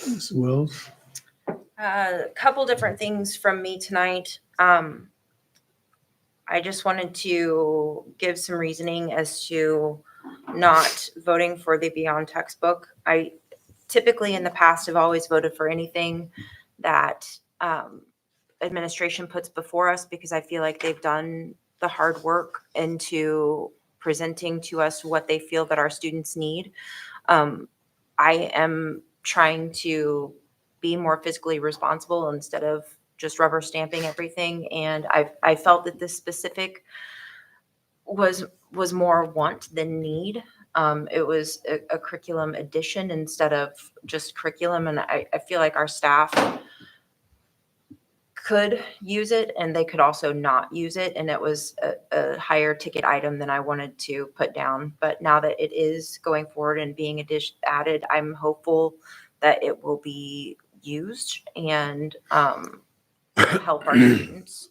Ms. Wells. A couple different things from me tonight. I just wanted to give some reasoning as to not voting for the Beyond textbook. I typically in the past have always voted for anything that administration puts before us, because I feel like they've done the hard work into presenting to us what they feel that our students need. I am trying to be more fiscally responsible instead of just rubber stamping everything. And I felt that this specific was more want than need. It was a curriculum addition instead of just curriculum. And I feel like our staff could use it and they could also not use it. And it was a higher ticket item than I wanted to put down. But now that it is going forward and being added, I'm hopeful that it will be used and help our students.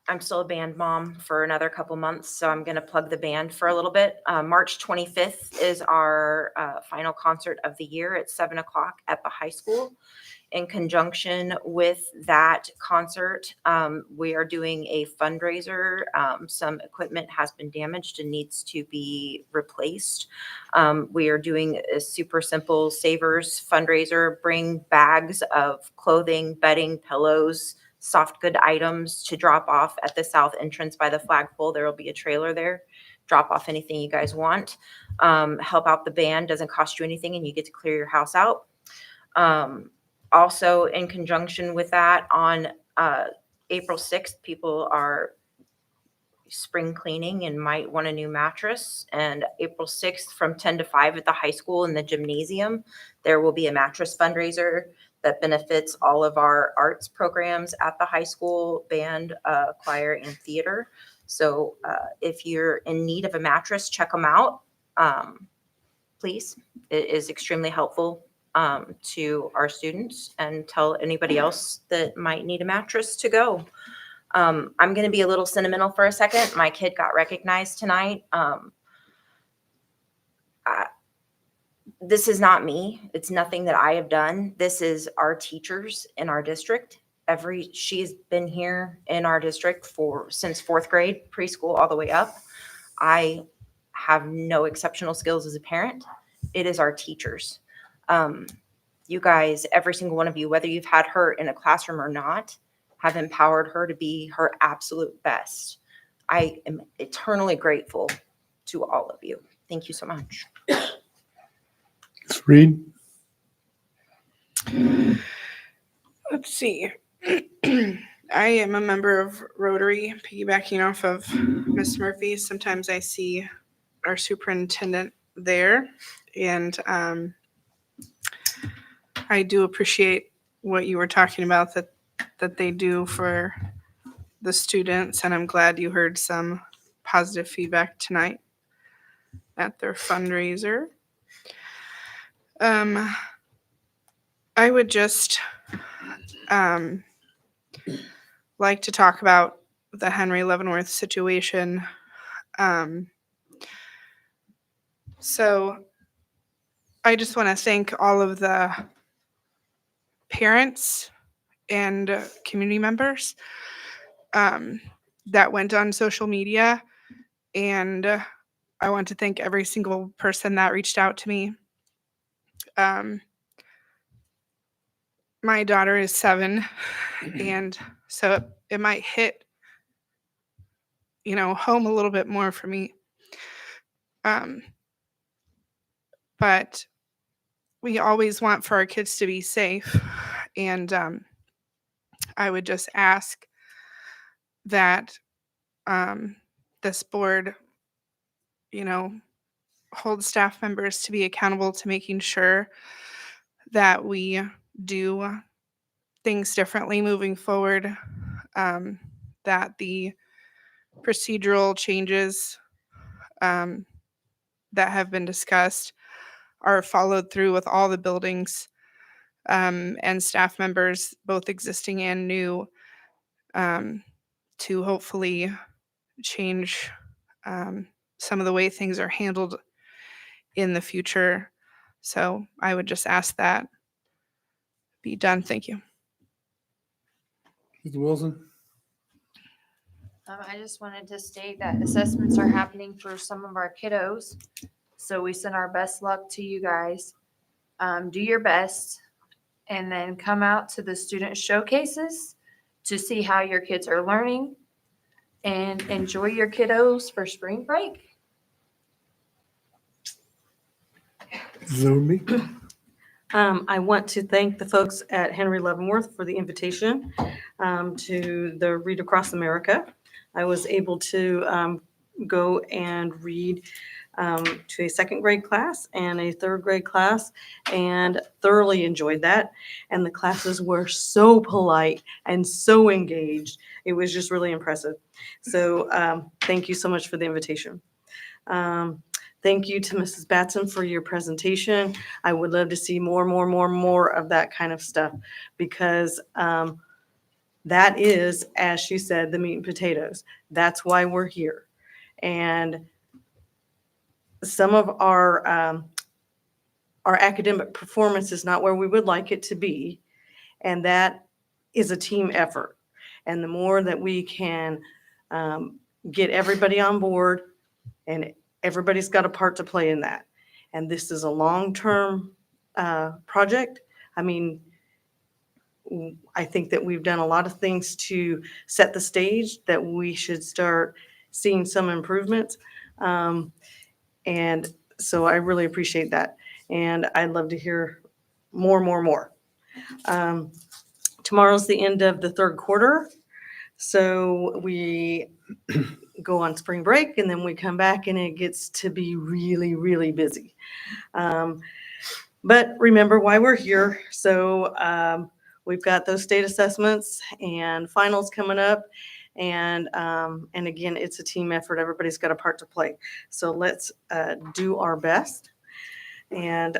I'm still a band mom for another couple months, so I'm going to plug the band for a little bit. March 25th is our final concert of the year at 7:00 at the high school. In conjunction with that concert, we are doing a fundraiser. Some equipment has been damaged and needs to be replaced. We are doing a super simple savers fundraiser. Bring bags of clothing, bedding, pillows, soft good items to drop off at the south entrance by the flagpole. There will be a trailer there. Drop off anything you guys want. Help out the band. Doesn't cost you anything, and you get to clear your house out. Also, in conjunction with that, on April 6th, people are spring cleaning and might want a new mattress. And April 6th from 10 to 5 at the high school in the gymnasium, there will be a mattress fundraiser that benefits all of our arts programs at the high school, band, choir, and theater. So if you're in need of a mattress, check them out, please. It is extremely helpful to our students and tell anybody else that might need a mattress to go. I'm going to be a little sentimental for a second. My kid got recognized tonight. This is not me. It's nothing that I have done. This is our teachers in our district. She's been here in our district since 4th grade, preschool, all the way up. I have no exceptional skills as a parent. It is our teachers. You guys, every single one of you, whether you've had her in a classroom or not, have empowered her to be her absolute best. I am eternally grateful to all of you. Thank you so much. Ms. Reed? Let's see. I am a member of Rotary, piggybacking off of Miss Murphy. Sometimes I see our superintendent there, and I do appreciate what you were talking about that they do for the students, and I'm glad you heard some positive feedback tonight at their fundraiser. I would just like to talk about the Henry Leavenworth situation. So I just want to thank all of the parents and community members that went on social media, and I want to thank every single person that reached out to me. My daughter is 7, and so it might hit, home a little bit more for me. But we always want for our kids to be safe, and I would just ask that this board, hold staff members to be accountable to making sure that we do things differently moving forward, that the procedural changes that have been discussed are followed through with all the buildings and staff members, both existing and new, to hopefully change some of the way things are handled in the future. So I would just ask that be done. Thank you. Mr. Wilson? I just wanted to state that assessments are happening for some of our kiddos. So we send our best luck to you guys. Do your best and then come out to the student showcases to see how your kids are learning and enjoy your kiddos for spring break. Zoe? I want to thank the folks at Henry Leavenworth for the invitation to the Read Across America. I was able to go and read to a 2nd grade class and a 3rd grade class and thoroughly enjoyed that. And the classes were so polite and so engaged. It was just really impressive. So thank you so much for the invitation. Thank you to Mrs. Batson for your presentation. I would love to see more of that kind of stuff, because that is, as she said, the meat and potatoes. That's why we're here. And some of our academic performance is not where we would like it to be, and that is a team effort. And the more that we can get everybody on board, and everybody's got a part to play in that. And this is a long-term project. I mean, I think that we've done a lot of things to set the stage that we should start seeing some improvements. And so I really appreciate that. And I'd love to hear more. Tomorrow's the end of the 3rd quarter. So we go on spring break, and then we come back and it gets to be really busy. But remember why we're here. So we've got those state assessments and finals coming up. And again, it's a team effort. Everybody's got a part to play. So let's do our best. And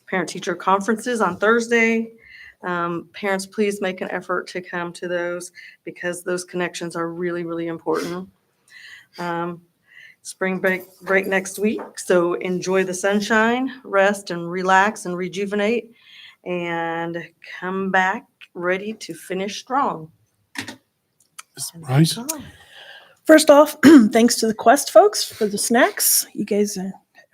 parent-teacher conferences on Thursday. Parents, please make an effort to come to those because those connections are really, really important. Spring break next week, so enjoy the sunshine, rest and relax and rejuvenate, and come back ready to finish strong. Bryce? First off, thanks to the Quest folks for the snacks. You guys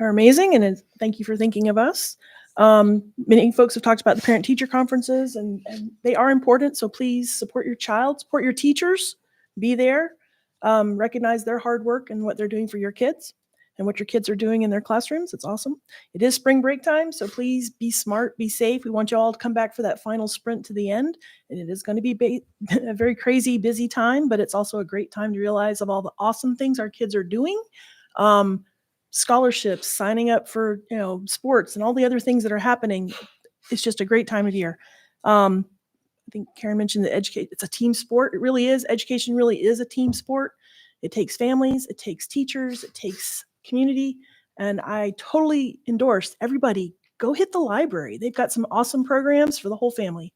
are amazing, and thank you for thinking of us. Many folks have talked about the parent-teacher conferences, and they are important, so please support your child, support your teachers, be there, recognize their hard work and what they're doing for your kids and what your kids are doing in their classrooms. It's awesome. It is spring break time, so please be smart, be safe. We want you all to come back for that final sprint to the end, and it is going to be a very crazy, busy time, but it's also a great time to realize of all the awesome things our kids are doing. Scholarships, signing up for sports, and all the other things that are happening. It's just a great time of year. I think Karen mentioned that it's a team sport. It really is. Education really is a team sport. It takes families, it takes teachers, it takes community. And I totally endorse everybody go hit the library. They've got some awesome programs for the whole family.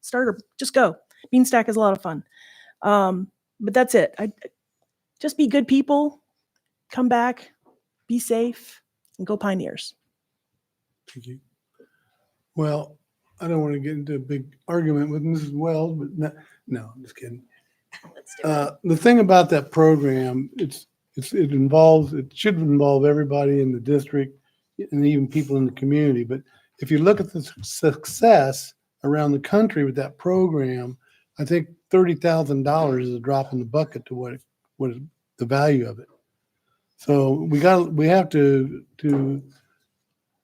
Just go. Beanstack is a lot of fun. But that's it. Just be good people, come back, be safe, and go Pioneers. Thank you. Well, I don't want to get into a big argument with Mrs. Wells, but no, I'm just kidding. The thing about that program, it should involve everybody in the district and even people in the community. But if you look at the success around the country with that program, I think $30,000 is a drop in the bucket to what is the value of it. So we have to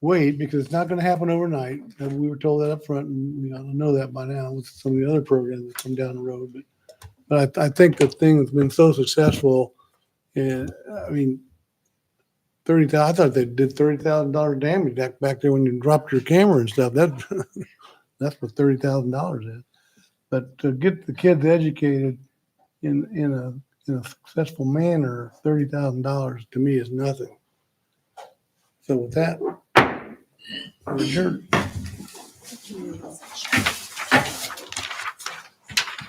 wait because it's not going to happen overnight. And we were told that up front, and we ought to know that by now with some of the other programs that come down the road. But I think the thing that's been so successful, and I mean, $30,000. I thought they did $30,000 damage back there when you dropped your camera and stuff. That's what $30,000 is. But to get the kids educated in a successful manner, $30,000 to me is nothing. So with that, we're adjourned.